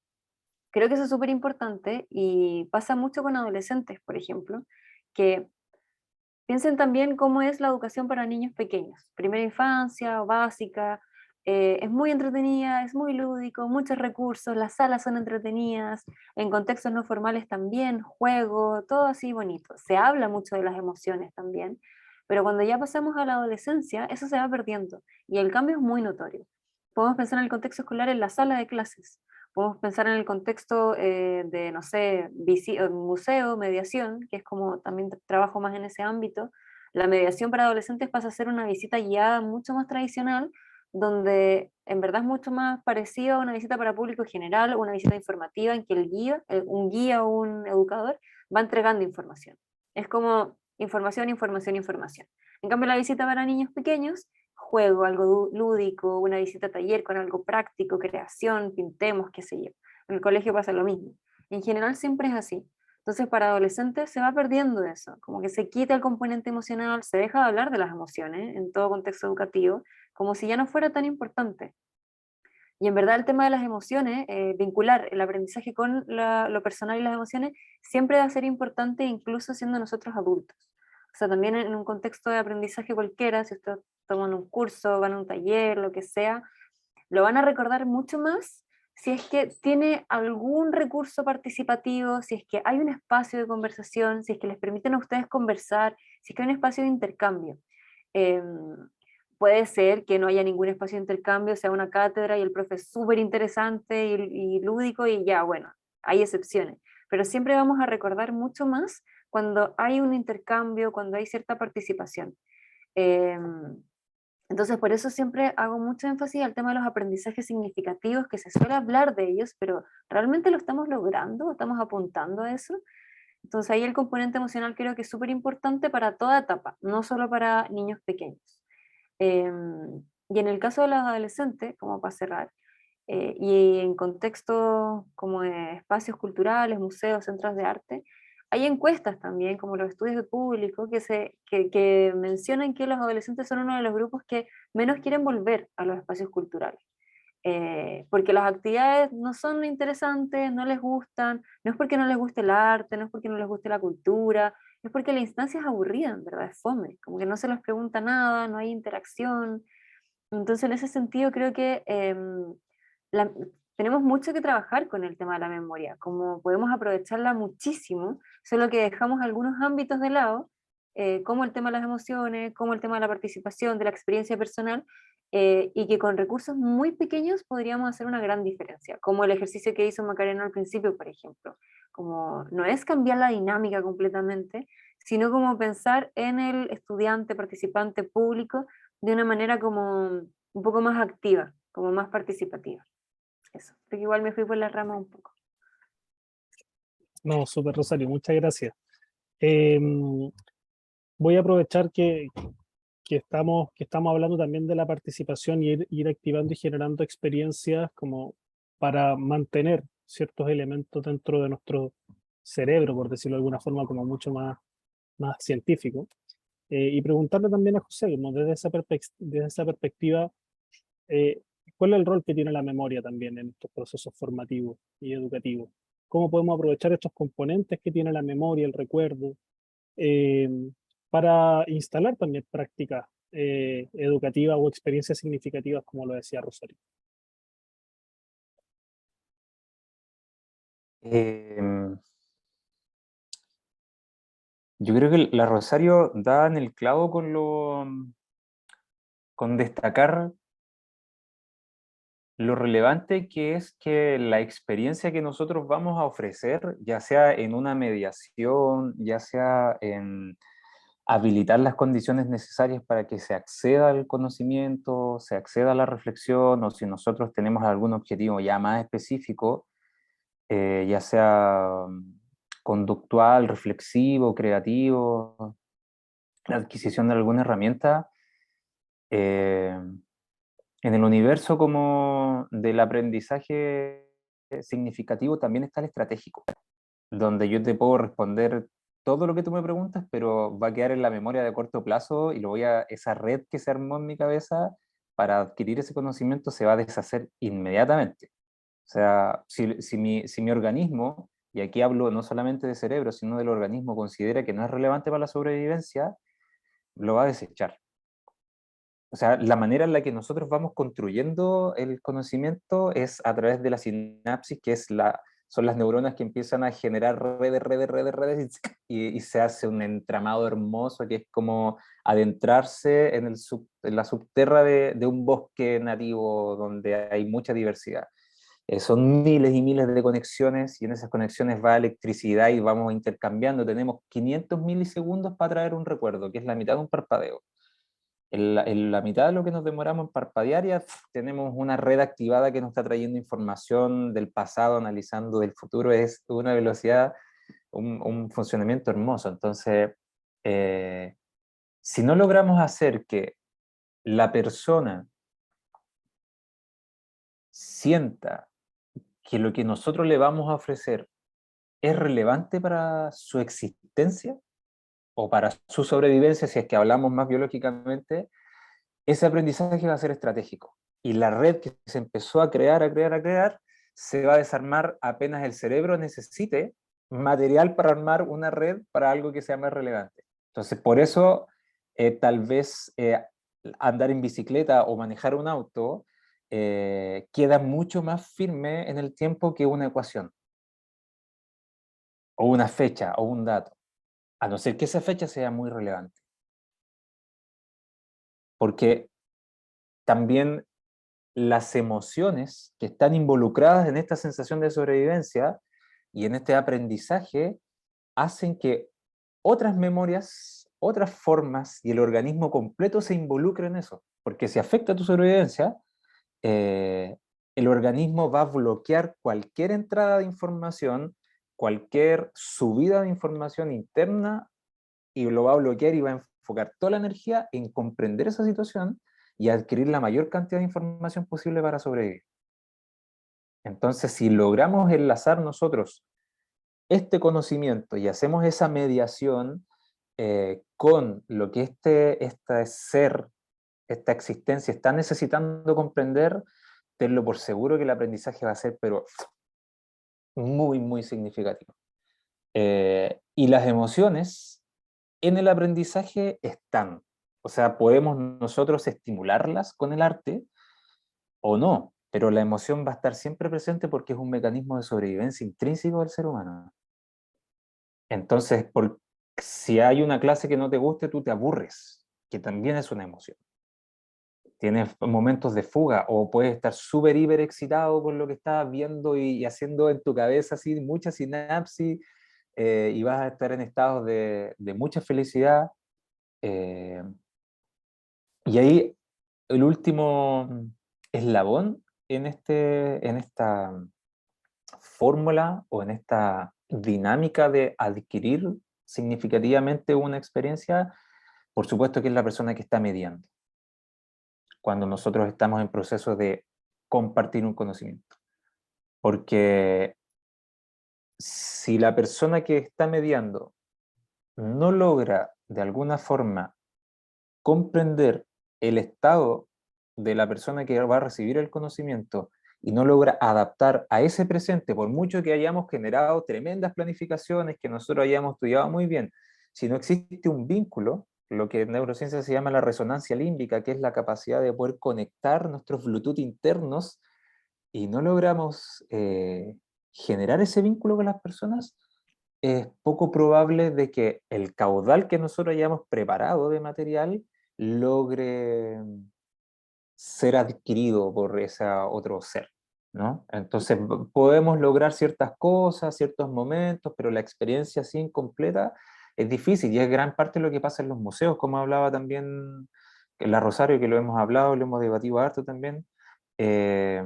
creo que eso es súper importante y pasa mucho con adolescentes, por ejemplo, que piensen también cómo es la educación para niños pequeños, primera infancia o básica. Es muy entretenida, es muy lúdico, muchos recursos, las salas son entretenidas, en contextos no formales también, juego, todo así bonito. Se habla mucho de las emociones también, pero cuando ya pasamos a la adolescencia, eso se va perdiendo y el cambio es muy notorio. Podemos pensar en el contexto escolar en la sala de clases, podemos pensar en el contexto de, no sé, museo, mediación, que es como también trabajo más en ese ámbito. La mediación para adolescentes pasa a ser una visita guiada mucho más tradicional, donde en verdad es mucho más parecido a una visita para público general, una visita informativa en que un guía o un educador va entregando información. Es como información, información, información. En cambio, la visita para niños pequeños, juego, algo lúdico, una visita a taller con algo práctico, creación, pintemos, qué sé yo. En el colegio pasa lo mismo. En general siempre es así. Entonces, para adolescentes se va perdiendo eso, como que se quita el componente emocional, se deja de hablar de las emociones en todo contexto educativo, como si ya no fuera tan importante. Y en verdad el tema de las emociones, vincular el aprendizaje con lo personal y las emociones, siempre va a ser importante incluso siendo nosotros adultos. O sea, también en un contexto de aprendizaje cualquiera, si ustedes toman un curso, van a un taller, lo que sea, lo van a recordar mucho más si es que tiene algún recurso participativo, si es que hay un espacio de conversación, si es que les permiten a ustedes conversar, si es que hay un espacio de intercambio. Eh, Puede ser que no haya ningún espacio de intercambio, sea una cátedra y el profe es súper interesante y lúdico y ya, bueno, hay excepciones, pero siempre vamos a recordar mucho más cuando hay un intercambio, cuando hay cierta participación. Eh, entonces, por eso siempre hago mucho énfasis al tema de los aprendizajes significativos, que se suele hablar de ellos, pero ¿realmente lo estamos logrando? ¿Estamos apuntando a eso? Entonces, ahí el componente emocional creo que es súper importante para toda etapa, no solo para niños pequeños. Y en el caso de los adolescentes, como para cerrar, y en contextos como de espacios culturales, museos, centros de arte, hay encuestas también, como los estudios de público, que mencionan que los adolescentes son uno de los grupos que menos quieren volver a los espacios culturales. Porque las actividades no son interesantes, no les gustan, no es porque no les guste el arte, no es porque no les guste la cultura, es porque la instancia es aburrida, en verdad, es fome, como que no se les pregunta nada, no hay interacción. Entonces, en ese sentido, creo que la- tenemos mucho que trabajar con el tema de la memoria, como podemos aprovecharla muchísimo, solo que dejamos algunos ámbitos de lado, como el tema de las emociones, como el tema de la participación, de la experiencia personal, y que con recursos muy pequeños podríamos hacer una gran diferencia, como el ejercicio que hizo Macarena al principio, por ejemplo, como no es cambiar la dinámica completamente, sino como pensar en el estudiante, participante público, de una manera como un poco más activa, como más participativa. Eso, porque igual me fui por la rama un poco. No, súper Rosario, muchas gracias. Em, Voy a aprovechar que estamos hablando también de la participación y ir activando y generando experiencias como para mantener ciertos elementos dentro de nuestro cerebro, por decirlo de alguna forma, como mucho más científico. Y preguntarle también a José, como desde esa perspectiva, eh, ¿cuál es el rol que tiene la memoria también en estos procesos formativos y educativos? ¿Cómo podemos aprovechar estos componentes que tiene la memoria, el recuerdo, eh, para instalar también prácticas educativas o experiencias significativas, como lo decía Rosario? Em, yo creo que la Rosario da en el clavo con destacar lo relevante que es que la experiencia que nosotros vamos a ofrecer, ya sea en una mediación, ya sea en habilitar las condiciones necesarias para que se acceda al conocimiento, se acceda a la reflexión, o si nosotros tenemos algún objetivo ya más específico, ya sea conductual, reflexivo, creativo, la adquisición de alguna herramienta, eh, en el universo como del aprendizaje significativo también está el estratégico, donde yo te puedo responder todo lo que tú me preguntas, pero va a quedar en la memoria de corto plazo y esa red que se armó en mi cabeza para adquirir ese conocimiento se va a deshacer inmediatamente. O sea, si mi organismo, y aquí hablo no solamente de cerebro, sino del organismo, considera que no es relevante para la sobrevivencia, lo va a desechar. O sea, la manera en la que nosotros vamos construyendo el conocimiento es a través de la sinapsis, que son las neuronas que empiezan a generar redes, y se hace un entramado hermoso que es como adentrarse en la subterra de un bosque nativo donde hay mucha diversidad. Son miles y miles de conexiones y en esas conexiones va electricidad y vamos intercambiando. Tenemos 500 milisegundos para traer un recuerdo, que es la mitad de un parpadeo. En la mitad de lo que nos demoramos en parpadear ya tenemos una red activada que nos está trayendo información del pasado, analizando del futuro. Es una velocidad, un funcionamiento hermoso. Entonces, Si no logramos hacer que la persona sienta que lo que nosotros le vamos a ofrecer es relevante para su existencia o para su sobrevivencia, si es que hablamos más biológicamente, ese aprendizaje va a ser estratégico. Y la red que se empezó a crear, se va a desarmar apenas el cerebro necesite material para armar una red para algo que sea más relevante. Entonces, por eso, tal vez andar en bicicleta o manejar un auto queda mucho más firme en el tiempo que una ecuación, o una fecha, o un dato, a no ser que esa fecha sea muy relevante. Porque también las emociones que están involucradas en esta sensación de sobrevivencia y en este aprendizaje hacen que otras memorias, otras formas y el organismo completo se involucre en eso. Porque si afecta a tu sobrevivencia, el organismo va a bloquear cualquier entrada de información, cualquier subida de información interna, y lo va a bloquear y va a enfocar toda la energía en comprender esa situación y adquirir la mayor cantidad de información posible para sobrevivir. Entonces, si logramos enlazar nosotros este conocimiento y hacemos esa mediación con lo que este ser, esta existencia está necesitando comprender, tenlo por seguro que el aprendizaje va a ser, pero muy, muy significativo. Y las emociones en el aprendizaje están. O sea, podemos nosotros estimularlas con el arte o no, pero la emoción va a estar siempre presente porque es un mecanismo de sobrevivencia intrínseco del ser humano. Entonces, si hay una clase que no te guste, tú te aburres, que también es una emoción. Tienes momentos de fuga o puedes estar súper, hiper excitado con lo que estás viendo y haciendo en tu cabeza así mucha sinapsis y vas a estar en estados de mucha felicidad. eh, y ahí el último eslabón en esta fórmula o en esta dinámica de adquirir significativamente una experiencia, por supuesto que es la persona que está mediando, cuando nosotros estamos en proceso de compartir un conocimiento. Porque si la persona que está mediando no logra de alguna forma comprender el estado de la persona que va a recibir el conocimiento y no logra adaptar a ese presente, por mucho que hayamos generado tremendas planificaciones, que nosotros hayamos estudiado muy bien, si no existe un vínculo, lo que en neurociencia se llama la resonancia límbica, que es la capacidad de poder conectar nuestros Bluetooth internos, y no logramos generar ese vínculo con las personas, es poco probable de que el caudal que nosotros hayamos preparado de material logre ser adquirido por ese otro ser, ¿no? Entonces podemos lograr ciertas cosas, ciertos momentos, pero la experiencia así incompleta es difícil y es gran parte de lo que pasa en los museos, como hablaba también la Rosario, que lo hemos hablado, lo hemos debatido harto también. Eh,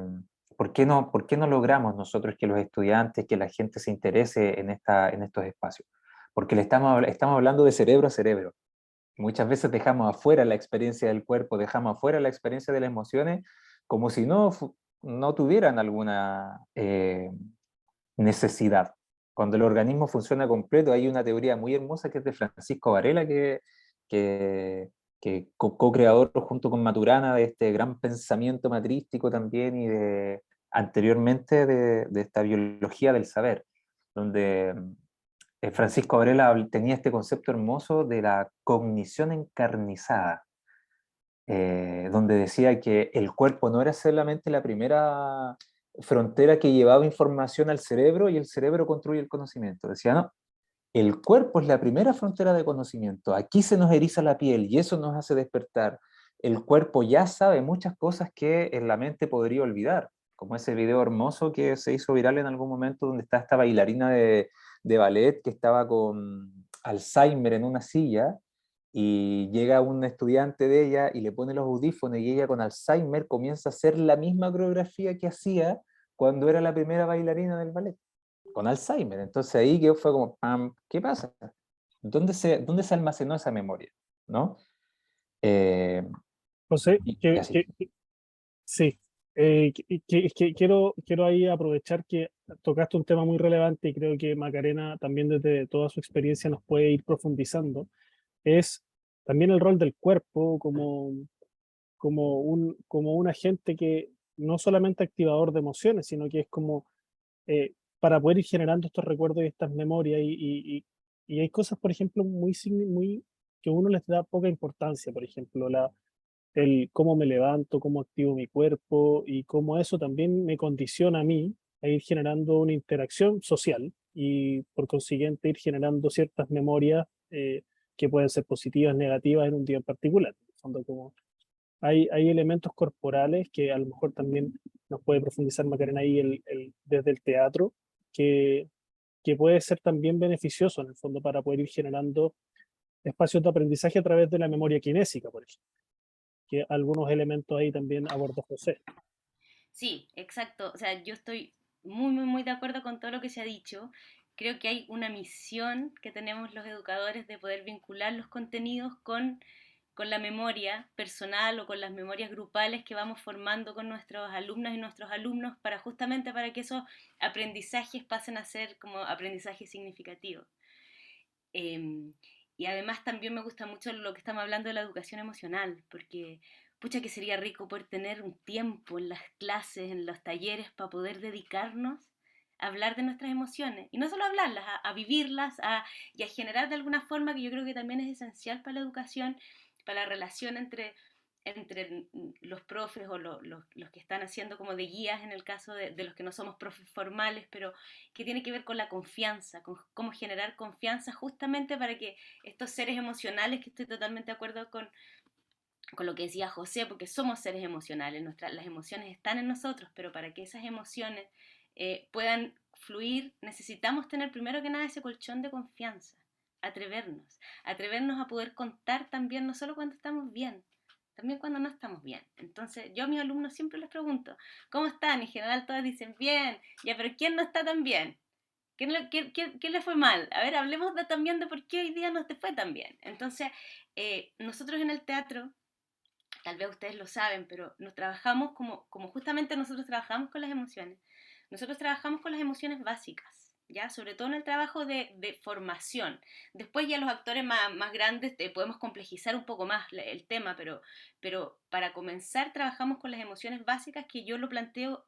por qué no logramos nosotros que los estudiantes, que la gente se interese en estos espacios? Porque estamos hablando de cerebro a cerebro. Muchas veces dejamos afuera la experiencia del cuerpo, dejamos afuera la experiencia de las emociones, como si no tuvieran alguna necesidad. Cuando el organismo funciona completo, hay una teoría muy hermosa que es de Francisco Varela, que co-creador junto con Maturana de este gran pensamiento matrístico también y anteriormente de esta biología del saber, donde Francisco Varela tenía este concepto hermoso de la cognición encarnizada, donde decía que el cuerpo no era solamente la primera frontera que llevaba información al cerebro y el cerebro construye el conocimiento. Decía, no, el cuerpo es la primera frontera de conocimiento. Aquí se nos eriza la piel y eso nos hace despertar. El cuerpo ya sabe muchas cosas que en la mente podría olvidar, como ese video hermoso que se hizo viral en algún momento donde está esta bailarina de ballet que estaba con Alzheimer en una silla y llega un estudiante de ella y le pone los audífonos y ella con Alzheimer comienza a hacer la misma coreografía que hacía cuando era la primera bailarina del ballet con Alzheimer. Entonces ahí que fue como, pam, ¿qué pasa? dónde se almacenó esa memoria, ¿no? Eh, José, y así. sí, quiero ahí aprovechar que tocaste un tema muy relevante y creo que Macarena también desde toda su experiencia nos puede ir profundizando, es también el rol del cuerpo como un agente que no solamente activador de emociones, sino que es como para poder ir generando estos recuerdos y estas memorias y hay cosas, por ejemplo, muy que uno les da poca importancia, por ejemplo, el cómo me levanto, cómo activo mi cuerpo y cómo eso también me condiciona a mí a ir generando una interacción social y por consiguiente ir generando ciertas memorias que pueden ser positivas, negativas en un día en particular. En el fondo, como hay elementos corporales que a lo mejor también nos puede profundizar Macarena ahí desde el teatro, que, que puede ser también beneficioso en el fondo para poder ir generando espacios de aprendizaje a través de la memoria kinésica, por ejemplo, que algunos elementos ahí también abordó José. Sí, exacto. O sea, yo estoy muy, muy, muy de acuerdo con todo lo que se ha dicho. Creo que hay una misión que tenemos los educadores de poder vincular los contenidos con la memoria personal o con las memorias grupales que vamos formando con nuestros alumnas y nuestros alumnos para justamente para que esos aprendizajes pasen a ser como aprendizajes significativos. Eh, y además también me gusta mucho lo que estamos hablando de la educación emocional, porque pucha que sería rico poder tener un tiempo en las clases, en los talleres, para poder dedicarnos a hablar de nuestras emociones. Y no solo hablarlas, a vivirlas y a generar de alguna forma que yo creo que también es esencial para la educación, para la relación entre los profes o los que están haciendo como de guías en el caso de los que no somos profes formales, pero que tiene que ver con la confianza, con cómo generar confianza justamente para que estos seres emocionales, que estoy totalmente de acuerdo con lo que decía José, porque somos seres emocionales, las emociones están en nosotros, pero para que esas emociones puedan fluir, necesitamos tener primero que nada ese colchón de confianza, atrevernos a poder contar también, no solo cuando estamos bien, también cuando no estamos bien. Entonces, yo a mis alumnos siempre les pregunto, ¿cómo están? En general todos dicen, bien, ya, pero ¿quién no está tan bien? ¿Qué le fue mal? A ver, hablemos también de por qué hoy día no te fue tan bien. Entonces, nosotros en el teatro, tal vez ustedes lo saben, pero nos trabajamos como justamente nosotros trabajamos con las emociones. Nosotros trabajamos con las emociones básicas, ¿ya? Sobre todo en el trabajo de formación. Después ya los actores más grandes podemos complejizar un poco más el tema, pero para comenzar trabajamos con las emociones básicas que yo lo planteo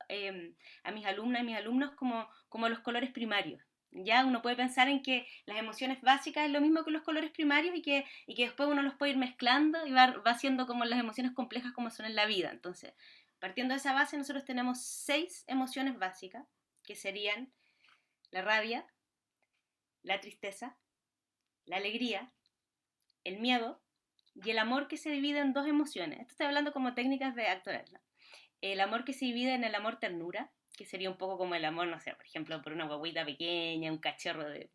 a mis alumnas y mis alumnos como los colores primarios. Ya uno puede pensar en que las emociones básicas es lo mismo que los colores primarios y que después uno los puede ir mezclando y va haciendo como las emociones complejas como son en la vida. Entonces, partiendo de esa base, nosotros tenemos 6 emociones básicas, que serían la rabia, la tristeza, la alegría, el miedo y el amor, que se divide en 2 emociones. Esto estoy hablando como técnicas de actoral, ¿no? El amor que se divide en el amor ternura, que sería un poco como el amor, no sé, por ejemplo, por una guaguita pequeña, un cachorro de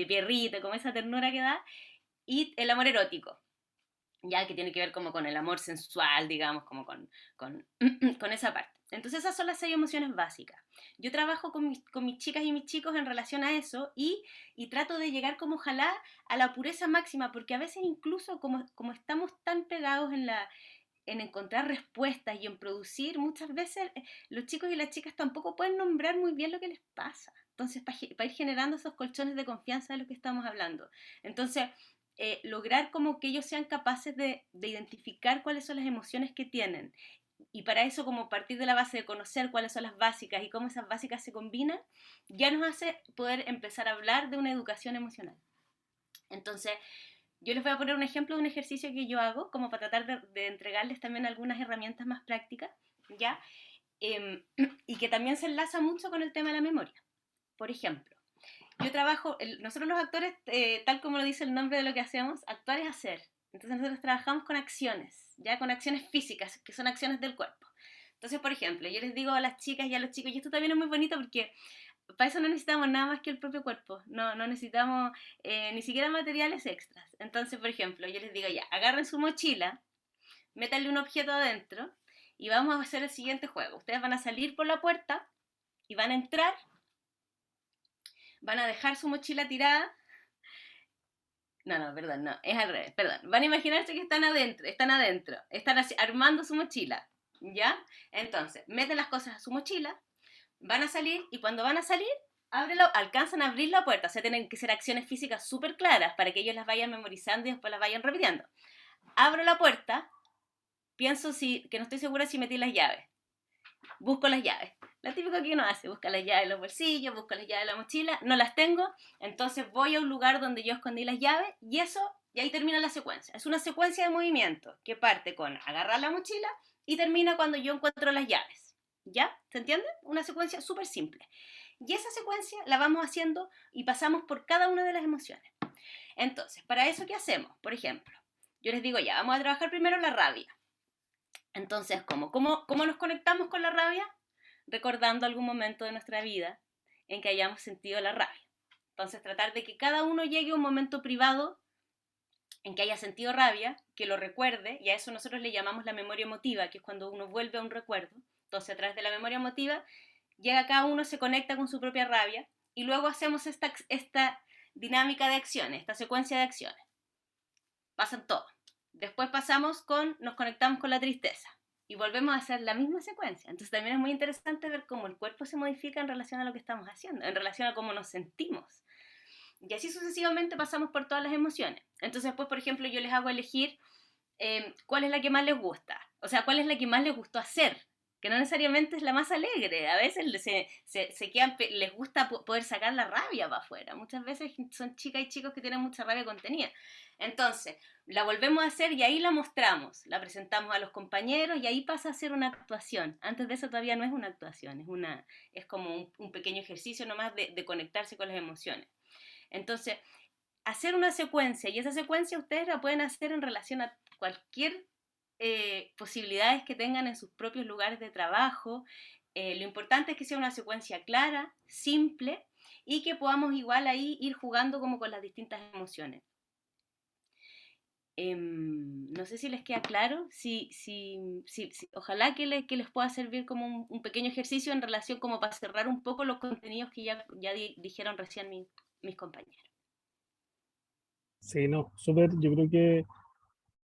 perrito, como esa ternura que da, y el amor erótico, ya que tiene que ver como con el amor sensual, digamos, como con, con esa parte. Entonces esas son las 6 emociones básicas. Yo trabajo con mis chicas y mis chicos en relación a eso y trato de llegar como ojalá a la pureza máxima, porque a veces incluso como estamos tan pegados en encontrar respuestas y en producir, muchas veces los chicos y las chicas tampoco pueden nombrar muy bien lo que les pasa. Entonces, para ir generando esos colchones de confianza de los que estamos hablando. Entonces, lograr como que ellos sean capaces de identificar cuáles son las emociones que tienen. Y para eso, como partir de la base de conocer cuáles son las básicas y cómo esas básicas se combinan, ya nos hace poder empezar a hablar de una educación emocional. Entonces, yo les voy a poner un ejemplo de un ejercicio que yo hago, como para tratar de entregarles también algunas herramientas más prácticas, ¿ya? Y que también se enlaza mucho con el tema de la memoria. Por ejemplo, yo trabajo, nosotros los actores, tal como lo dice el nombre de lo que hacemos, actuar es hacer. Entonces nosotros trabajamos con acciones, ya con acciones físicas, que son acciones del cuerpo. Entonces, por ejemplo, yo les digo a las chicas y a los chicos, y esto también es muy bonito porque para eso no necesitamos nada más que el propio cuerpo, no necesitamos ni siquiera materiales extras. Entonces, por ejemplo, yo les digo ya, agarren su mochila, métanle un objeto adentro y vamos a hacer el siguiente juego. Ustedes van a salir por la puerta y van a entrar, van a dejar su mochila tirada No, perdón, no, es al revés, perdón. Van a imaginarse que están adentro, están armando su mochila, ¿ya? Entonces, meten las cosas a su mochila, van a salir, y cuando van a salir, alcanzan a abrir la puerta, o sea, tienen que ser acciones físicas súper claras para que ellos las vayan memorizando y después las vayan repitiendo. Abro la puerta, pienso que no estoy segura si metí las llaves. Busco las llaves. Lo típico que uno hace, busca las llaves en los bolsillos, busca las llaves en la mochila, no las tengo, entonces voy a un lugar donde yo escondí las llaves y ahí termina la secuencia. Es una secuencia de movimiento que parte con agarrar la mochila y termina cuando yo encuentro las llaves. ¿Ya? ¿Se entiende? Una secuencia súper simple. Y esa secuencia la vamos haciendo y pasamos por cada una de las emociones. Entonces, para eso, ¿qué hacemos? Por ejemplo, yo les digo ya, vamos a trabajar primero la rabia. Entonces, ¿cómo nos conectamos con la rabia? Recordando algún momento de nuestra vida en que hayamos sentido la rabia. Entonces, tratar de que cada uno llegue a un momento privado en que haya sentido rabia, que lo recuerde, y a eso nosotros le llamamos la memoria emotiva, que es cuando uno vuelve a un recuerdo. Entonces, a través de la memoria emotiva, llega cada uno, se conecta con su propia rabia, y luego hacemos esta dinámica de acciones, esta secuencia de acciones. Pasan todos. Después nos conectamos con la tristeza y volvemos a hacer la misma secuencia. Entonces también es muy interesante ver cómo el cuerpo se modifica en relación a lo que estamos haciendo, en relación a cómo nos sentimos. Y así sucesivamente pasamos por todas las emociones. Entonces después, por ejemplo, yo les hago elegir cuál es la que más les gusta, o sea, cuál es la que más les gustó hacer, que no necesariamente es la más alegre. A veces les gusta poder sacar la rabia para afuera. Muchas veces son chicas y chicos que tienen mucha rabia contenida. Entonces, la volvemos a hacer y ahí la mostramos, la presentamos a los compañeros y ahí pasa a ser una actuación. Antes de eso todavía no es una actuación, es como un pequeño ejercicio nomás de conectarse con las emociones. Entonces, hacer una secuencia, y esa secuencia ustedes la pueden hacer en relación a cualquier posibilidades que tengan en sus propios lugares de trabajo. Lo importante es que sea una secuencia clara, simple, y que podamos igual ahí ir jugando como con las distintas emociones. No sé si les queda claro, ojalá que les pueda servir como un pequeño ejercicio en relación como para cerrar un poco los contenidos que ya dijeron recién mis compañeros. Sí, no, yo creo que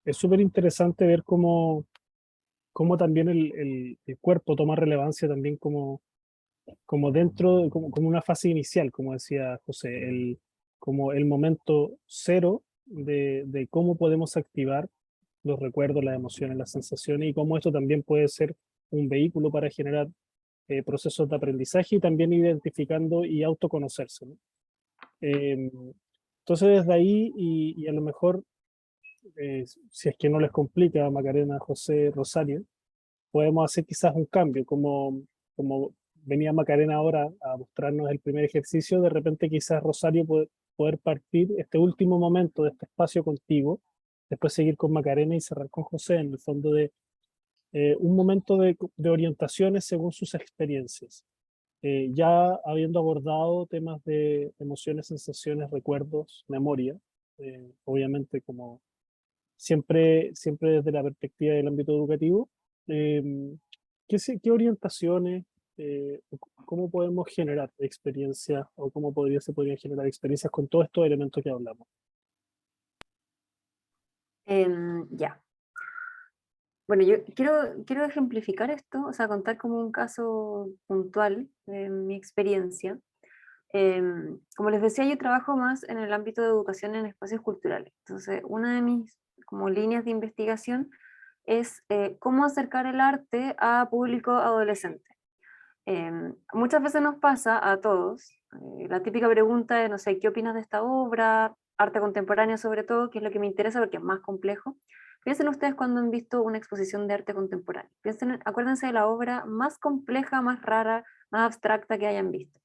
es súper interesante ver cómo también el cuerpo toma relevancia también como dentro, como una fase inicial, como decía José, como el momento cero de cómo podemos activar los recuerdos, las emociones, las sensaciones, y cómo esto también puede ser un vehículo para generar procesos de aprendizaje y también identificando y autoconocerse, ¿no? Eh, entonces desde ahí, y a lo mejor, si es que no les complica, Macarena, José, Rosario, podemos hacer quizás un cambio, como venía Macarena ahora a mostrarnos el primer ejercicio, de repente quizás Rosario poder partir este último momento de este espacio contigo, después seguir con Macarena y cerrar con José, en el fondo de un momento de orientaciones según sus experiencias. Ya habiendo abordado temas de emociones, sensaciones, recuerdos, memoria, obviamente como siempre desde la perspectiva del ámbito educativo, ¿qué orientaciones, cómo podemos generar experiencias o cómo se podrían generar experiencias con todos estos elementos que hablamos? Ya. Bueno, yo quiero ejemplificar esto, o sea, contar como un caso puntual de mi experiencia. Como les decía, yo trabajo más en el ámbito de educación en espacios culturales. Entonces, una de mis como líneas de investigación es cómo acercar el arte a público adolescente. Muchas veces nos pasa a todos, la típica pregunta de, no sé, ¿qué opinas de esta obra? Arte contemporáneo sobre todo, que es lo que me interesa porque es más complejo. Piensen ustedes cuando han visto una exposición de arte contemporáneo. Acuérdense de la obra más compleja, más rara, más abstracta que hayan visto.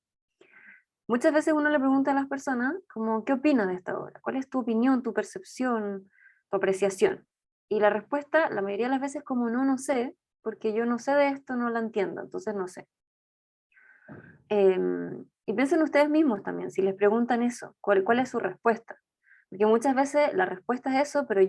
Muchas veces uno le pregunta a las personas, como, ¿qué opinas de esta obra? ¿Cuál es tu opinión, tu percepción, tu apreciación? Y la respuesta, la mayoría de las veces, como no sé, porque yo no sé de esto, no la entiendo, entonces no sé. Y piensen ustedes mismos también, si les preguntan eso, ¿cuál es su respuesta? Porque muchas veces la respuesta es eso, pero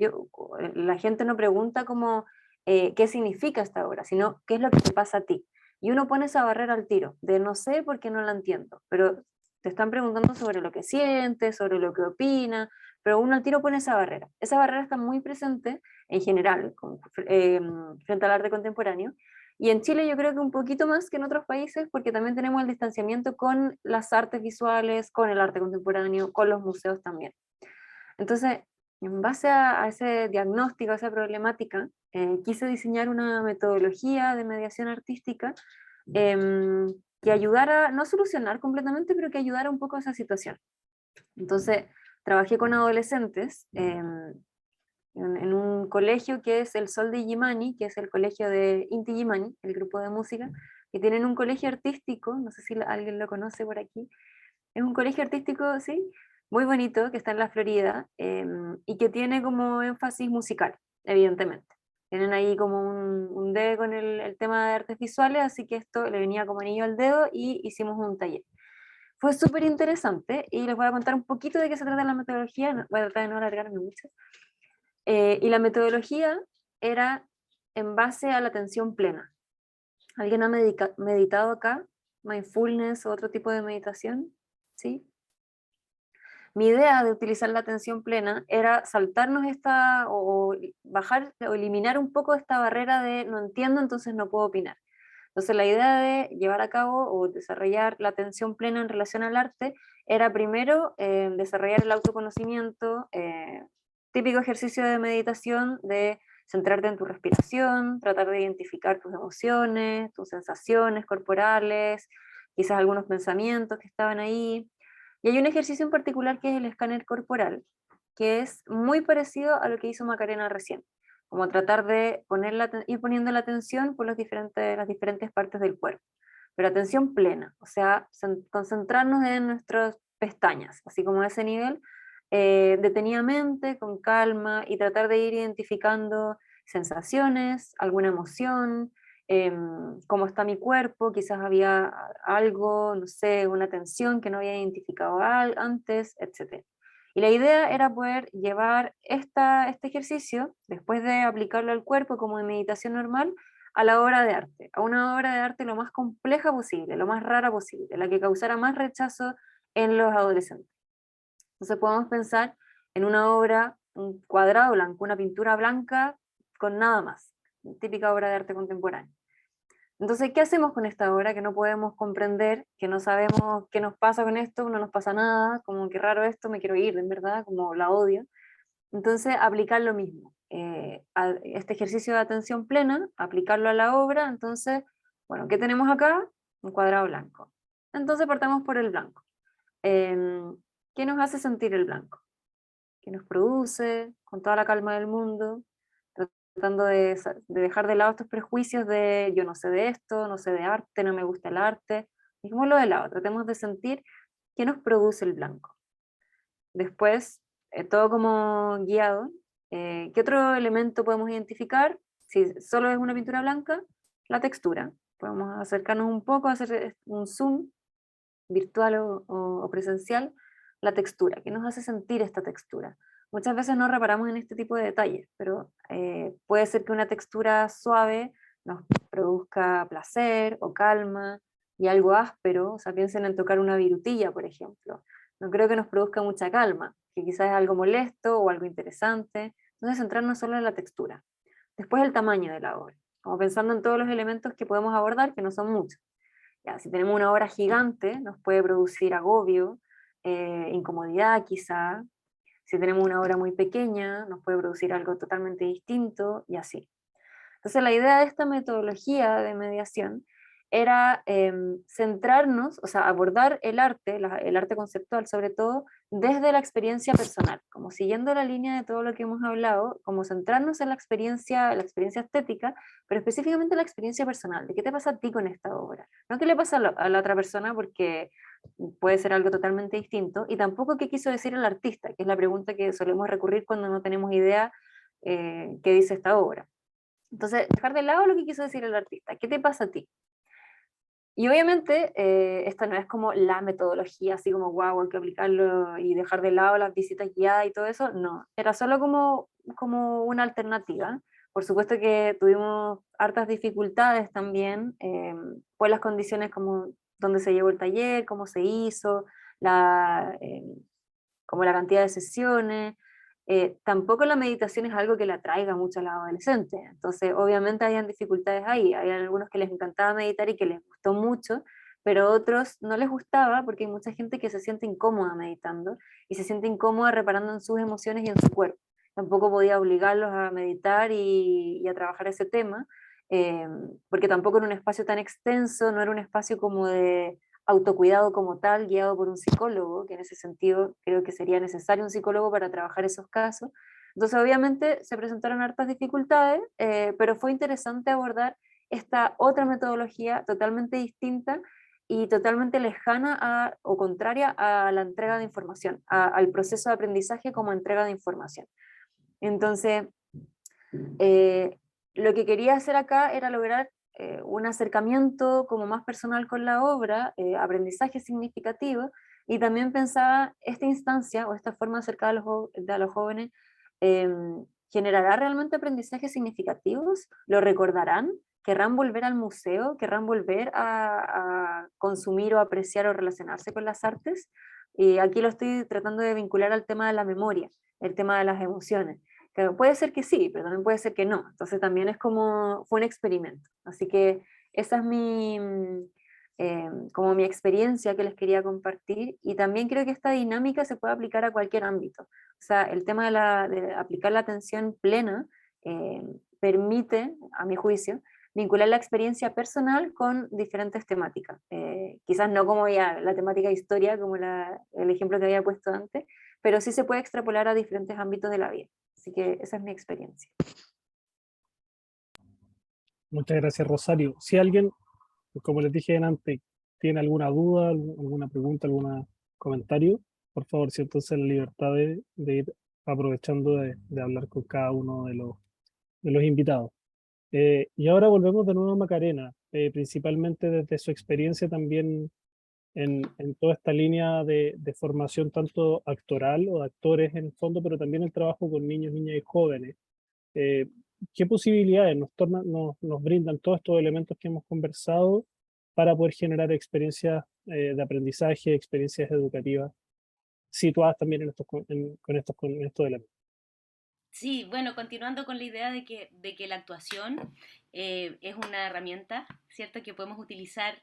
la gente no pregunta como qué significa esta obra, sino qué es lo que te pasa a ti. Y uno pone esa barrera al tiro, de no sé porque no la entiendo, pero te están preguntando sobre lo que siente, sobre lo que opina, pero uno al tiro pone esa barrera. Esa barrera está muy presente en general, frente al arte contemporáneo, y en Chile yo creo que un poquito más que en otros países, porque también tenemos el distanciamiento con las artes visuales, con el arte contemporáneo, con los museos también. Entonces, en base a ese diagnóstico, a esa problemática, quise diseñar una metodología de mediación artística que ayudara, no a solucionar completamente, pero que ayudara un poco a esa situación. Entonces, trabajé con adolescentes en un colegio que es el Sol de Illimani, que es el colegio de Inti Illimani, el grupo de música, que tienen un colegio artístico, no sé si alguien lo conoce por aquí, es un colegio artístico, sí, muy bonito, que está en la Florida, y que tiene como énfasis musical, evidentemente. Tienen ahí como un dedo con el tema de artes visuales, así que esto le venía como anillo al dedo y hicimos un taller. Fue súper interesante y les voy a contar un poquito de qué se trata la metodología, voy a tratar de no alargarme mucho. Y la metodología era en base a la atención plena. ¿Alguien ha meditado acá? ¿Mindfulness o otro tipo de meditación? ¿Sí? Mi idea de utilizar la atención plena era saltarnos o bajar o eliminar un poco esta barrera de no entiendo, entonces no puedo opinar. Entonces la idea de llevar a cabo o desarrollar la atención plena en relación al arte era primero desarrollar el autoconocimiento, típico ejercicio de meditación de centrarte en tu respiración, tratar de identificar tus emociones, tus sensaciones corporales, quizás algunos pensamientos que estaban ahí. Y hay un ejercicio en particular que es el escáner corporal, que es muy parecido a lo que hizo Macarena recién, como tratar de ir poniendo la atención por las diferentes partes del cuerpo, pero atención plena, o sea, concentrarnos en nuestras pestañas, así como a ese nivel, detenidamente, con calma, y tratar de ir identificando sensaciones, alguna emoción, cómo está mi cuerpo, quizás había algo, no sé, una tensión que no había identificado antes, etc. Y la idea era poder llevar este ejercicio, después de aplicarlo al cuerpo como de meditación normal, a la obra de arte, a una obra de arte lo más compleja posible, lo más rara posible, la que causara más rechazo en los adolescentes. Entonces podemos pensar en una obra, un cuadrado blanco, una pintura blanca con nada más, típica obra de arte contemporáneo. Entonces, ¿qué hacemos con esta obra que no podemos comprender, que no sabemos qué nos pasa con esto, no nos pasa nada, como que raro esto, me quiero ir, en verdad, como la odio? Entonces, aplicar lo mismo, este ejercicio de atención plena, aplicarlo a la obra. Entonces, bueno, ¿qué tenemos acá? Un cuadrado blanco. Entonces partamos por el blanco. ¿Qué nos hace sentir el blanco? ¿Qué nos produce con toda la calma del mundo? Tratando de dejar de lado estos prejuicios de yo no sé de esto, no sé de arte, no me gusta el arte. Dejémoslo de lado, tratemos de sentir qué nos produce el blanco. Después, todo como guiado, ¿qué otro elemento podemos identificar? Si solo es una pintura blanca, la textura. Podemos acercarnos un poco, hacer un zoom virtual o presencial, la textura. ¿Qué nos hace sentir esta textura? Muchas veces no reparamos en este tipo de detalles, pero puede ser que una textura suave nos produzca placer o calma, y algo áspero, o sea, piensen en tocar una virutilla, por ejemplo. No creo que nos produzca mucha calma, que quizás es algo molesto o algo interesante. Entonces, centrarnos solo en la textura. Después, el tamaño de la obra, como pensando en todos los elementos que podemos abordar, que no son muchos. Ya, si tenemos una obra gigante, nos puede producir agobio, incomodidad quizá. Si tenemos una obra muy pequeña, nos puede producir algo totalmente distinto, y así. Entonces la idea de esta metodología de mediación era centrarnos, o sea, abordar el arte conceptual sobre todo, desde la experiencia personal, como siguiendo la línea de todo lo que hemos hablado, como centrarnos en la experiencia estética, pero específicamente la experiencia personal, de qué te pasa a ti con esta obra, no qué le pasa a la otra persona, porque puede ser algo totalmente distinto, y tampoco qué quiso decir el artista, que es la pregunta que solemos recurrir cuando no tenemos idea qué dice esta obra. Entonces, dejar de lado lo que quiso decir el artista, ¿qué te pasa a ti? Y obviamente, esta no es como la metodología, así como, wow, hay que aplicarlo y dejar de lado las visitas guiadas y todo eso, no, era solo como una alternativa. Por supuesto que tuvimos hartas dificultades también, pues las condiciones como donde se llevó el taller, cómo se hizo, como la cantidad de sesiones. Tampoco la meditación es algo que la atraiga mucho a los adolescentes, entonces obviamente habían dificultades ahí, hay algunos que les encantaba meditar y que les gustó mucho, pero otros no les gustaba porque hay mucha gente que se siente incómoda meditando y se siente incómoda reparando en sus emociones y en su cuerpo. Tampoco podía obligarlos a meditar y a trabajar ese tema, eh, porque tampoco era un espacio tan extenso, no era un espacio como de autocuidado como tal, guiado por un psicólogo, que en ese sentido creo que sería necesario un psicólogo para trabajar esos casos. Entonces, obviamente, se presentaron hartas dificultades, pero fue interesante abordar esta otra metodología totalmente distinta y totalmente lejana o contraria a la entrega de información, al proceso de aprendizaje como entrega de información. Entonces, eh, lo que quería hacer acá era lograr un acercamiento como más personal con la obra, aprendizaje significativo, y también pensaba esta instancia o esta forma de acercar a los jóvenes, eh, ¿generará realmente aprendizajes significativos? ¿Lo recordarán? ¿Querrán volver al museo? ¿Querrán volver a consumir o apreciar o relacionarse con las artes? Y aquí lo estoy tratando de vincular al tema de la memoria, el tema de las emociones. Que puede ser que sí, pero también puede ser que no. Entonces también es como, fue un experimento. Así que esa es como mi experiencia que les quería compartir. Y también creo que esta dinámica se puede aplicar a cualquier ámbito. O sea, el tema de aplicar la atención plena eh, permite, a mi juicio, vincular la experiencia personal con diferentes temáticas. Quizás no como ya la temática de historia, como el ejemplo que había puesto antes, pero sí se puede extrapolar a diferentes ámbitos de la vida. Así que esa es mi experiencia. Muchas gracias, Rosario. Si alguien, como les dije antes, tiene alguna duda, alguna pregunta, algún comentario, por favor, siéntanse en la libertad de ir aprovechando de hablar con cada uno de los invitados. Y ahora volvemos de nuevo a Macarena, principalmente desde su experiencia también en toda esta línea de formación tanto actoral o de actores en el fondo, pero también el trabajo con niños, niñas y jóvenes. Eh, ¿Qué posibilidades nos brindan todos estos elementos que hemos conversado para poder generar experiencias de aprendizaje, experiencias educativas situadas también con estos elementos? Sí, bueno, continuando con la idea de que la actuación es una herramienta, ¿cierto? Que podemos utilizar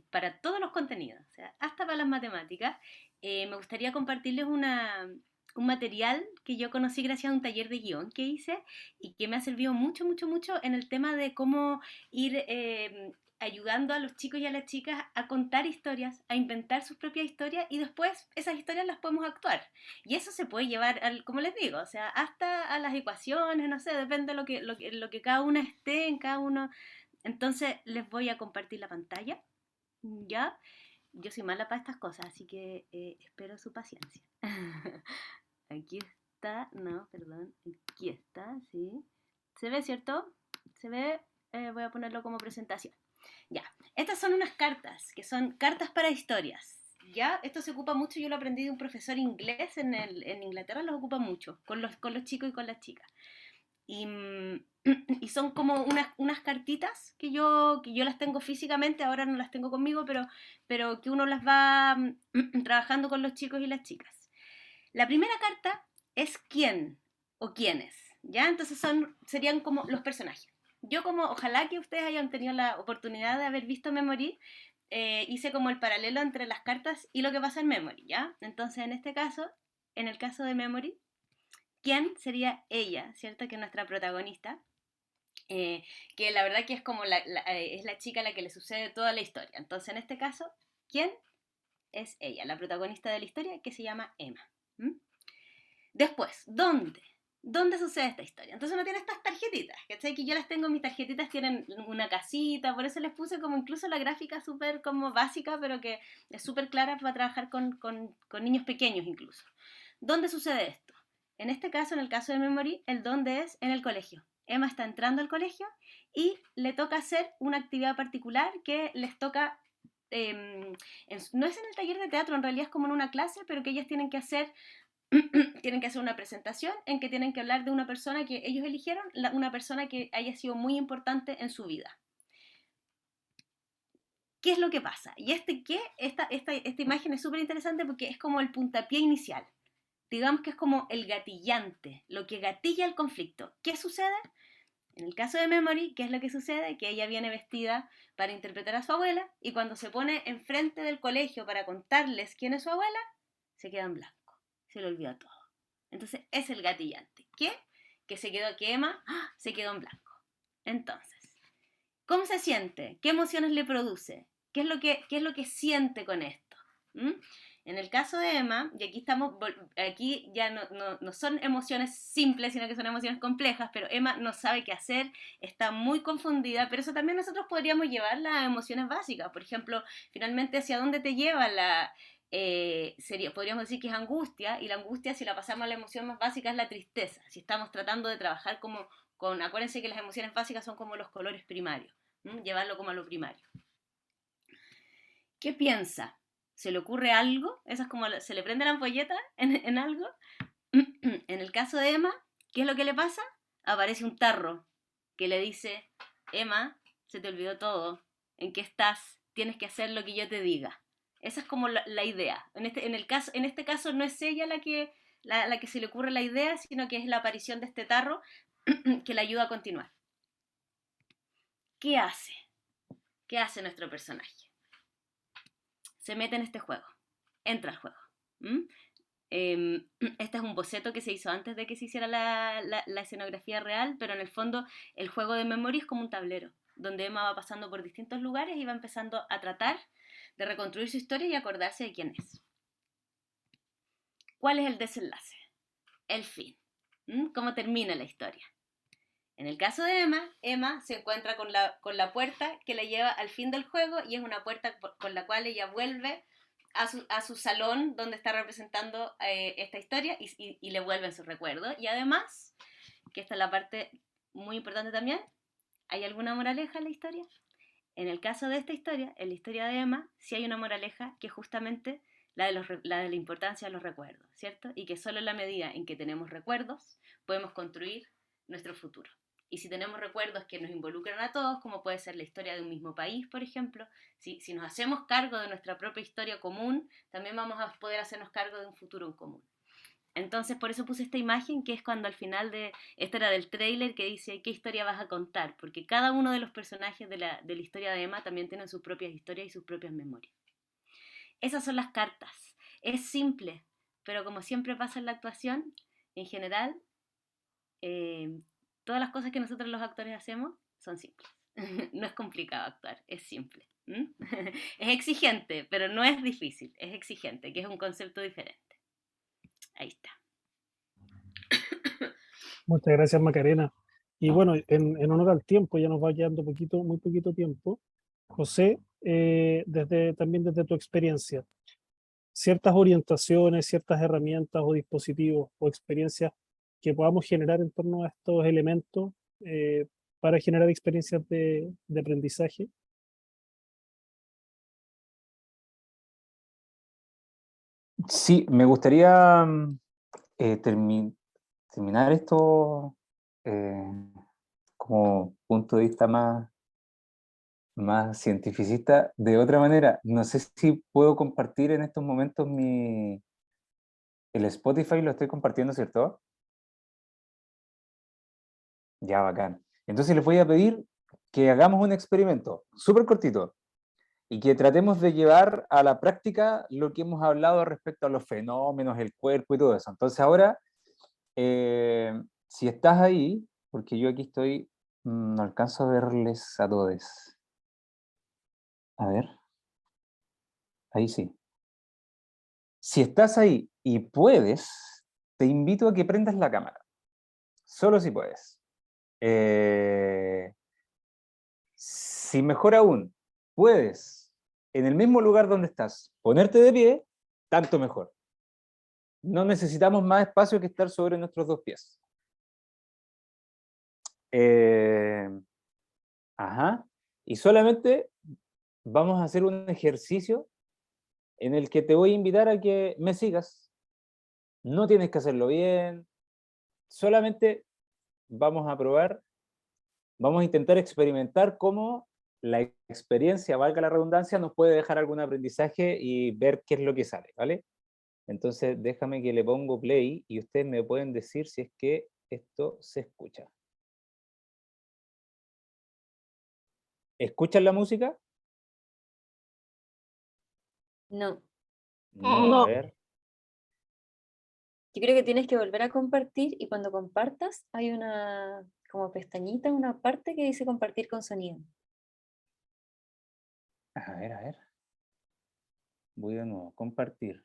para todos los contenidos, o sea, hasta para las matemáticas. Me gustaría compartirles un material que yo conocí gracias a un taller de guión que hice y que me ha servido mucho, mucho, mucho en el tema de cómo ir ayudando a los chicos y a las chicas a contar historias, a inventar sus propias historias y después esas historias las podemos actuar. Y eso se puede llevar, como les digo, o sea, hasta a las ecuaciones, no sé, depende de lo que cada una esté en cada uno. Entonces les voy a compartir la pantalla, ¿ya? Yo soy mala para estas cosas, así que espero su paciencia. Aquí está, no, perdón, aquí está, sí. ¿Se ve, cierto? ¿Se ve? Voy a ponerlo como presentación. Ya, estas son unas cartas, que son cartas para historias. Ya, esto se ocupa mucho, yo lo aprendí de un profesor inglés en Inglaterra, lo ocupa mucho, con los chicos y con las chicas. Y, y son como unas cartitas que yo las tengo físicamente, ahora no las tengo conmigo, pero que uno las va trabajando con los chicos y las chicas. La primera carta es quién o quiénes, ¿ya? Entonces serían como los personajes. Yo como, ojalá que ustedes hayan tenido la oportunidad de haber visto Memory, hice como el paralelo entre las cartas y lo que pasa en Memory, ¿ya? Entonces en este caso, en el caso de Memory, ¿quién sería ella, ¿cierto? Que es nuestra protagonista, que la verdad que es como es la chica a la que le sucede toda la historia. Entonces en este caso, ¿quién es ella? La protagonista de la historia que se llama Emma. ¿Mm? Después, ¿dónde? ¿Dónde sucede esta historia? Entonces uno tiene estas tarjetitas, ¿cachai? Que yo las tengo, mis tarjetitas tienen una casita, por eso les puse como incluso la gráfica súper como básica, pero que es súper clara para trabajar con niños pequeños incluso. ¿Dónde sucede esto? En este caso, en el caso de Memory, el dónde es en el colegio. Emma está entrando al colegio y le toca hacer una actividad particular que les toca no es en el taller de teatro, en realidad es como en una clase, pero que ellas tienen que hacer una presentación en que tienen que hablar de una persona que ellos eligieron, una persona que haya sido muy importante en su vida. ¿Qué es lo que pasa? Y esta imagen es súper interesante porque es como el puntapié inicial. digamos que es como el gatillante, lo que gatilla el conflicto. ¿Qué sucede? En el caso de Memory, ¿qué es lo que sucede? Que ella viene vestida para interpretar a su abuela y cuando se pone enfrente del colegio para contarles quién es su abuela, se queda en blanco, se le olvida todo. Entonces es el gatillante. ¿Qué? Que se quedó, que Emma se quedó en blanco. Entonces, ¿cómo se siente? ¿Qué emociones le produce? ¿Qué es lo que siente con esto? ¿Mm? En el caso de Emma, y aquí ya no son emociones simples, sino que son emociones complejas, pero Emma no sabe qué hacer, está muy confundida, pero eso también nosotros podríamos llevarla a emociones básicas. Por ejemplo, finalmente, ¿hacia dónde te lleva podríamos decir que es angustia, y la angustia, si la pasamos a la emoción más básica, es la tristeza. Si estamos tratando de trabajar acuérdense que las emociones básicas son como los colores primarios, llevarlo como a lo primario. ¿Qué piensa? ¿Se le ocurre algo? Esa es como, ¿se le prende la ampolleta en algo? En el caso de Emma, ¿qué es lo que le pasa? Aparece un tarro que le dice, Emma, se te olvidó todo, ¿en qué estás? Tienes que hacer lo que yo te diga. Esa es como la idea. En este caso no es ella la que se le ocurre la idea, sino que es la aparición de este tarro que le ayuda a continuar. ¿Qué hace? ¿Qué hace nuestro personaje? Se mete en este juego, entra al juego. Este es un boceto que se hizo antes de que se hiciera la escenografía real, pero en el fondo el juego de Memory es como un tablero, donde Emma va pasando por distintos lugares y va empezando a tratar de reconstruir su historia y acordarse de quién es. ¿Cuál es el desenlace? El fin. ¿Cómo termina la historia? En el caso de Emma se encuentra con la puerta que la lleva al fin del juego y es una puerta con la cual ella vuelve a su salón donde está representando esta historia y le vuelven sus recuerdos. Y además, que esta es la parte muy importante también, ¿hay alguna moraleja en la historia? En el caso de esta historia, en la historia de Emma, sí hay una moraleja que es justamente la de la importancia de los recuerdos, ¿cierto? Y que solo en la medida en que tenemos recuerdos podemos construir nuestro futuro. Y si tenemos recuerdos que nos involucran a todos, como puede ser la historia de un mismo país, por ejemplo, si nos hacemos cargo de nuestra propia historia común, también vamos a poder hacernos cargo de un futuro en común. Entonces, por eso puse esta imagen, que es cuando al final esta era del tráiler, que dice, ¿qué historia vas a contar? Porque cada uno de los personajes de la historia de Emma también tienen sus propias historias y sus propias memorias. Esas son las cartas. Es simple, pero como siempre pasa en la actuación, en general, todas las cosas que nosotros los actores hacemos son simples. No es complicado actuar, es simple. Es exigente, pero no es difícil, es exigente, que es un concepto diferente. Ahí está. Muchas gracias, Macarena. Y bueno, en honor al tiempo, ya nos va quedando muy poquito tiempo. José, también desde tu experiencia, ciertas orientaciones, ciertas herramientas o dispositivos o experiencias que podamos generar en torno a estos elementos para generar experiencias de aprendizaje. Sí, me gustaría terminar esto como punto de vista más cientificista de otra manera. No sé si puedo compartir en estos momentos el Spotify, lo estoy compartiendo, ¿cierto? Ya, bacán. Entonces les voy a pedir que hagamos un experimento súper cortito y que tratemos de llevar a la práctica lo que hemos hablado respecto a los fenómenos, el cuerpo y todo eso. Entonces ahora, si estás ahí, porque yo aquí estoy, no alcanzo a verles a todos. A ver, ahí sí. Si estás ahí y puedes, te invito a que prendas la cámara. Solo si puedes. Si mejor aún, puedes, en el mismo lugar donde estás, ponerte de pie, tanto mejor. No necesitamos más espacio que estar sobre nuestros dos pies. Ajá. Y solamente vamos a hacer un ejercicio en el que te voy a invitar a que me sigas. No tienes que hacerlo bien, solamente vamos a probar, vamos a intentar experimentar cómo la experiencia, valga la redundancia, nos puede dejar algún aprendizaje y ver qué es lo que sale, ¿vale? Entonces déjame que le pongo play y ustedes me pueden decir si es que esto se escucha. ¿Escuchan la música? No, No, No. a ver. yo creo que tienes que volver a compartir y cuando compartas hay una como pestañita, una parte que dice compartir con sonido. A ver, a ver. Voy de nuevo, compartir.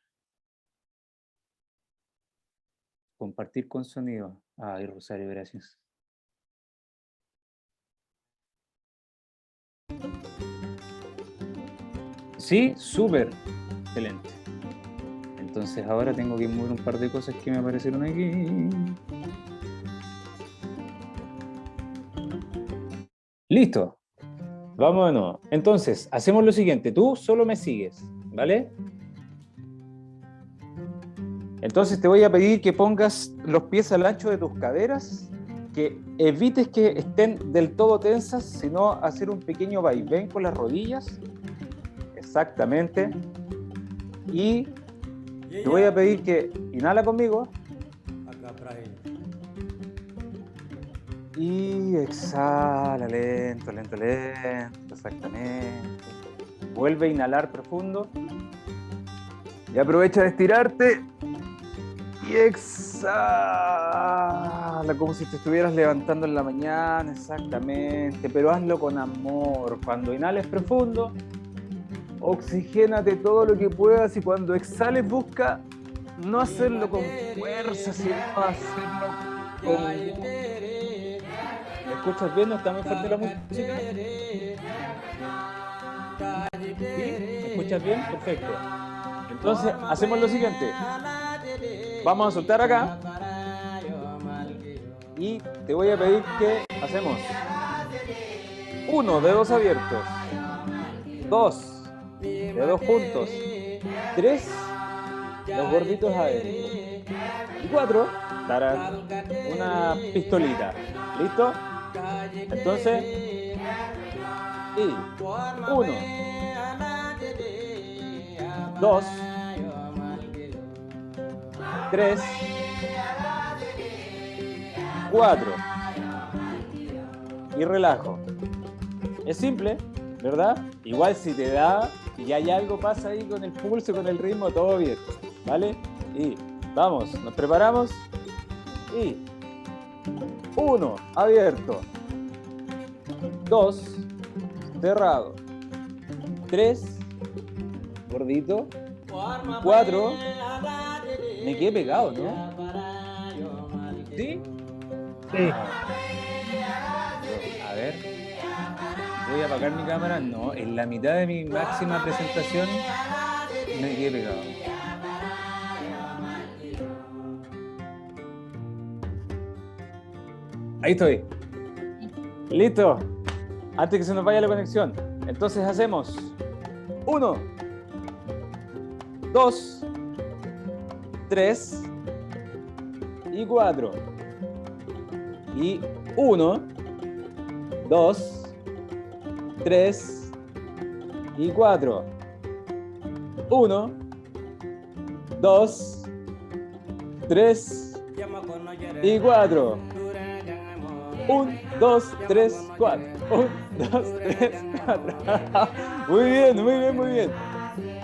Compartir con sonido. Ay, Rosario, gracias. Sí, súper. Excelente. Entonces ahora tengo que mover un par de cosas que me aparecieron aquí. Listo. Vamos de nuevo. Entonces, hacemos lo siguiente. Tú solo me sigues, ¿vale? Entonces te voy a pedir que pongas los pies al ancho de tus caderas, que evites que estén del todo tensas, sino hacer un pequeño vaivén con las rodillas. Exactamente. Y te voy a pedir que inhala conmigo. Y exhala, lento, lento, lento, exactamente. Vuelve a inhalar profundo. Y aprovecha de estirarte. Y exhala, como si te estuvieras levantando en la mañana, exactamente. Pero hazlo con amor. Cuando inhales profundo, oxigénate todo lo que puedas. Y cuando exhales, busca no hacerlo con fuerza, sino hacerlo con... ¿Me escuchas bien? ¿No está muy fuerte la música? ¿Sí? ¿Me escuchas bien? Perfecto. Entonces, hacemos lo siguiente. Vamos a soltar acá. Y te voy a pedir que hacemos 1, dedos abiertos. 2, dedos juntos. 3, los gorditos adentro. Y 4, tarán, una pistolita. ¿Listo? Entonces, y 1, 2, 3, 4 y relajo. Es simple, ¿verdad? Igual si te da y hay algo pasa ahí con el pulso, con el ritmo, todo bien, ¿vale? Y vamos, nos preparamos y 1, abierto. 2, cerrado. 3, gordito. 4, me quedé pegado, ¿no? ¿Sí? Sí. A ver. Voy a apagar mi cámara. No, en la mitad de mi máxima presentación me quedé pegado. Ahí estoy. Listo. Antes que se nos vaya la conexión. Entonces hacemos 1, 2, 3 y 4. Y 1, 2, 3 y 4. 1, 2, 3 y 4. 1, 2, 3, 4. 1, 2, 3, 4. Muy bien, muy bien, muy bien.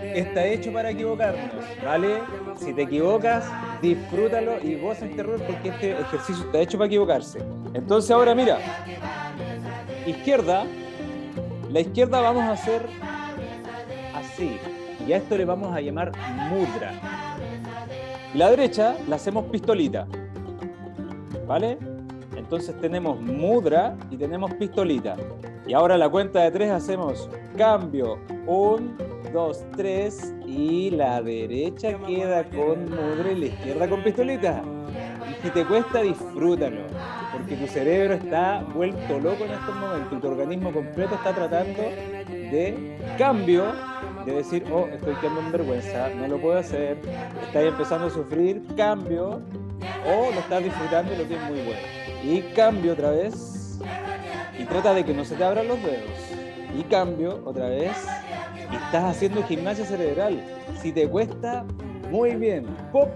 Está hecho para equivocarnos, ¿vale? Si te equivocas, disfrútalo y goza este error porque este ejercicio está hecho para equivocarse. Entonces ahora mira, izquierda, la izquierda vamos a hacer así, y a esto le vamos a llamar mudra. La derecha la hacemos pistolita, ¿vale? Entonces tenemos mudra y tenemos pistolita. Y ahora a la cuenta de 3 hacemos cambio. 1, 2, 3 y la derecha queda con mudra y la izquierda con pistolita. Y si te cuesta, disfrútalo, porque tu cerebro está vuelto loco en estos momentos y tu organismo completo está tratando de cambio, de decir, oh, estoy quedando en vergüenza, no lo puedo hacer, estás empezando a sufrir, cambio, o lo estás disfrutando y lo que es muy bueno. Y cambio otra vez, y trata de que no se te abran los dedos. Y cambio otra vez, y estás haciendo gimnasia cerebral. Si te cuesta, Muy bien. Pop,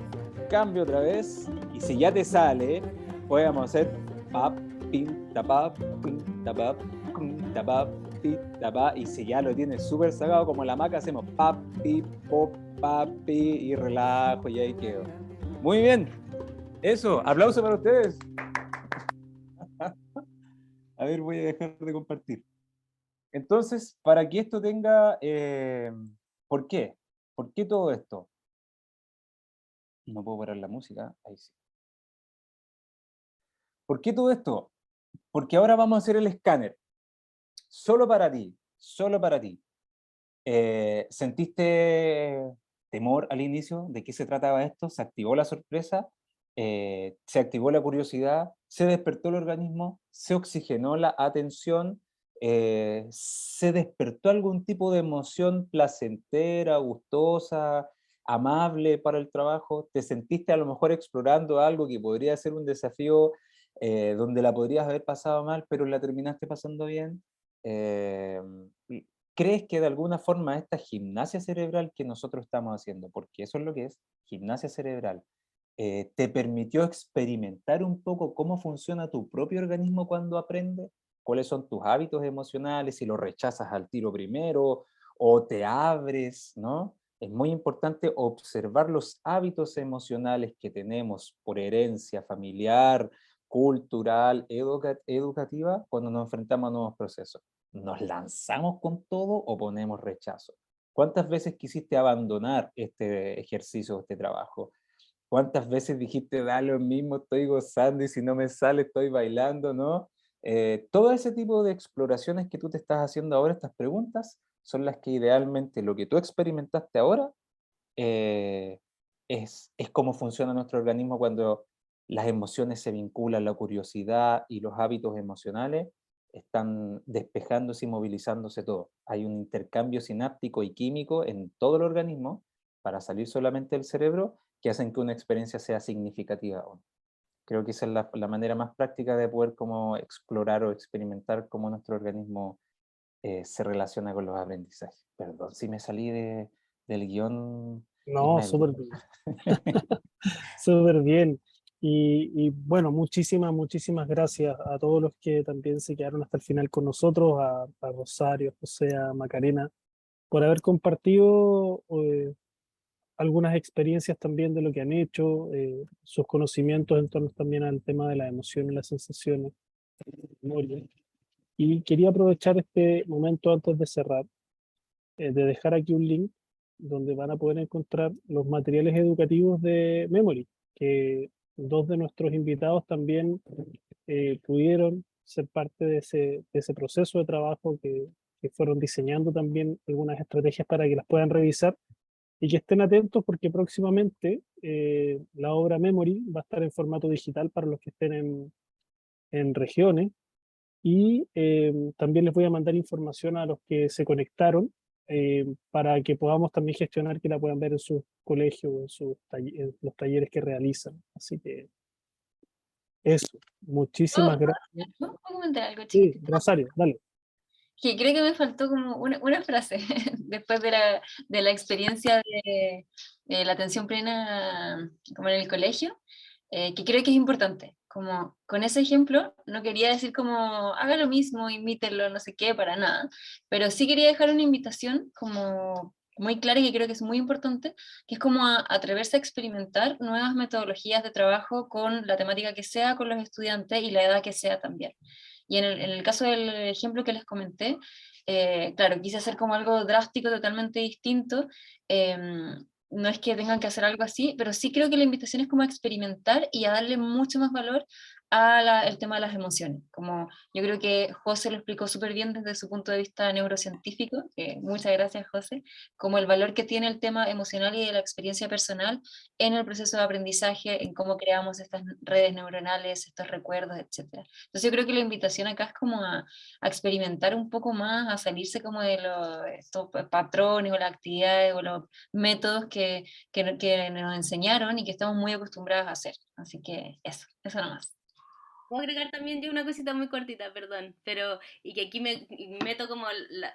cambio otra vez. Y si ya te sale, podemos hacer pap, pim, tapap, pim, tapap, pim, tapap, pim, tapap. Y si ya lo tienes súper sacado como la maca, hacemos pap, pi, pop, papi y relajo y ahí quedó. Muy bien. Eso, aplauso para ustedes. A ver, voy a dejar de compartir. Entonces, para que esto tenga... ¿por qué? ¿Por qué todo esto? No puedo parar la música. Ahí sí. ¿Por qué todo esto? Porque ahora vamos a hacer el escáner. Solo para ti. Solo para ti. ¿Sentiste temor al inicio? ¿De qué se trataba esto? ¿Se activó la sorpresa? ¿Se activó la curiosidad? ¿Se despertó el organismo? ¿Se oxigenó la atención? ¿Se despertó algún tipo de emoción placentera, gustosa, amable para el trabajo? ¿Te sentiste a lo mejor explorando algo que podría ser un desafío donde la podrías haber pasado mal, pero la terminaste pasando bien? ¿Crees que de alguna forma esta gimnasia cerebral que nosotros estamos haciendo, porque eso es lo que es, gimnasia cerebral, te permitió experimentar un poco cómo funciona tu propio organismo cuando aprende? ¿Cuáles son tus hábitos emocionales? Si lo rechazas al tiro primero o te abres, ¿no? Es muy importante observar los hábitos emocionales que tenemos por herencia familiar, cultural, educativa, cuando nos enfrentamos a nuevos procesos. ¿Nos lanzamos con todo o ponemos rechazo? ¿Cuántas veces quisiste abandonar este ejercicio, este trabajo? ¿Cuántas veces dijiste, da lo mismo, estoy gozando y si no me sale estoy bailando, ¿no? Todo ese tipo de exploraciones que tú te estás haciendo ahora, estas preguntas, son las que idealmente lo que tú experimentaste ahora eh, es cómo funciona nuestro organismo cuando las emociones se vinculan, la curiosidad y los hábitos emocionales están despejándose y movilizándose todo. Hay un intercambio sináptico y químico en todo el organismo para salir solamente del cerebro que hacen que una experiencia sea significativa. Creo que esa es la manera más práctica de poder como explorar o experimentar cómo nuestro organismo se relaciona con los aprendizajes. Perdón si me salí del guión, No, Ismael. súper bien. Súper bien. Y bueno, muchísimas gracias a todos los que también se quedaron hasta el final con nosotros, a Rosario, a José, a Macarena, por haber compartido algunas experiencias también de lo que han hecho, sus conocimientos en torno también al tema de las emociones, las sensaciones, memoria. Y quería aprovechar este momento antes de cerrar, de dejar aquí un link donde van a poder encontrar los materiales educativos de Memory, que dos de nuestros invitados también pudieron ser parte de ese proceso de trabajo que fueron diseñando también algunas estrategias para que las puedan revisar y que estén atentos porque próximamente la obra Memory va a estar en formato digital para los que estén en regiones y también les voy a mandar información a los que se conectaron para que podamos también gestionar que la puedan ver en sus colegios o en los talleres que realizan. Así que eso, muchísimas gracias. ¿Puedo comentar algo Sí, chiquitito? Rosario, dale. Que creo que me faltó como una frase después de la experiencia de la atención plena como en el colegio, que creo que es importante. Como con ese ejemplo, no quería decir como haga lo mismo, imítenlo, no sé qué, para nada, pero sí quería dejar una invitación como muy clara y que creo que es muy importante, que es como atreverse a experimentar nuevas metodologías de trabajo con la temática que sea, con los estudiantes y la edad que sea también. Y en el caso del ejemplo que les comenté, claro, quise hacer como algo drástico, totalmente distinto. No es que tengan que hacer algo así, pero sí creo que la invitación es como a experimentar y a darle mucho más valor el tema de las emociones. Como yo creo que José lo explicó súper bien desde su punto de vista neurocientífico, que muchas gracias José, como el valor que tiene el tema emocional y de la experiencia personal en el proceso de aprendizaje, en cómo creamos estas redes neuronales, estos recuerdos, etc. Entonces yo creo que la invitación acá es como a experimentar un poco más, a salirse como de estos patrones o las actividades o los métodos que nos enseñaron y que estamos muy acostumbrados a hacer. Así que eso nomás. Puedo agregar también yo una cosita muy cortita, perdón, pero y que aquí me meto como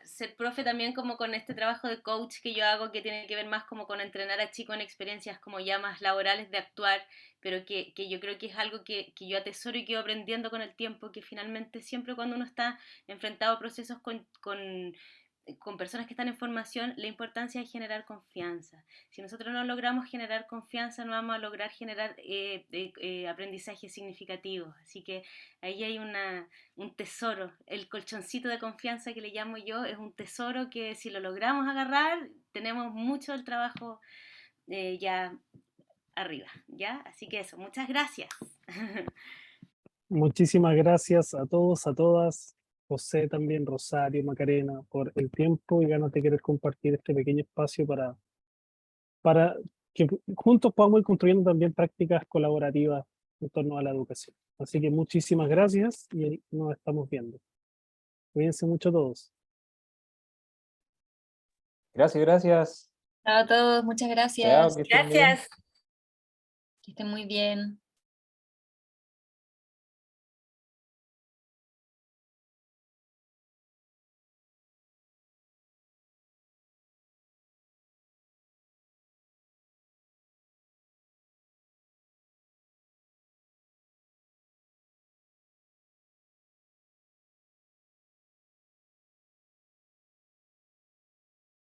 ser profe también como con este trabajo de coach que yo hago que tiene que ver más como con entrenar a chicos en experiencias como ya más laborales de actuar, pero que yo creo que es algo que yo atesoro y que voy aprendiendo con el tiempo, que finalmente siempre cuando uno está enfrentado a procesos con personas que están en formación, la importancia es generar confianza. Si nosotros no logramos generar confianza, no vamos a lograr generar aprendizaje significativo. Así que ahí hay un tesoro. El colchoncito de confianza que le llamo yo es un tesoro que si lo logramos agarrar, tenemos mucho del trabajo ya arriba. ¿Ya? Así que eso, muchas gracias. Muchísimas gracias a todos, a todas, José también, Rosario, Macarena, por el tiempo y ganas de querer compartir este pequeño espacio para que juntos podamos ir construyendo también prácticas colaborativas en torno a la educación. Así que muchísimas gracias y nos estamos viendo. Cuídense mucho todos. Gracias, gracias. Chao a todos, muchas Chao, gracias. que estén bien. Gracias. Que estén muy bien.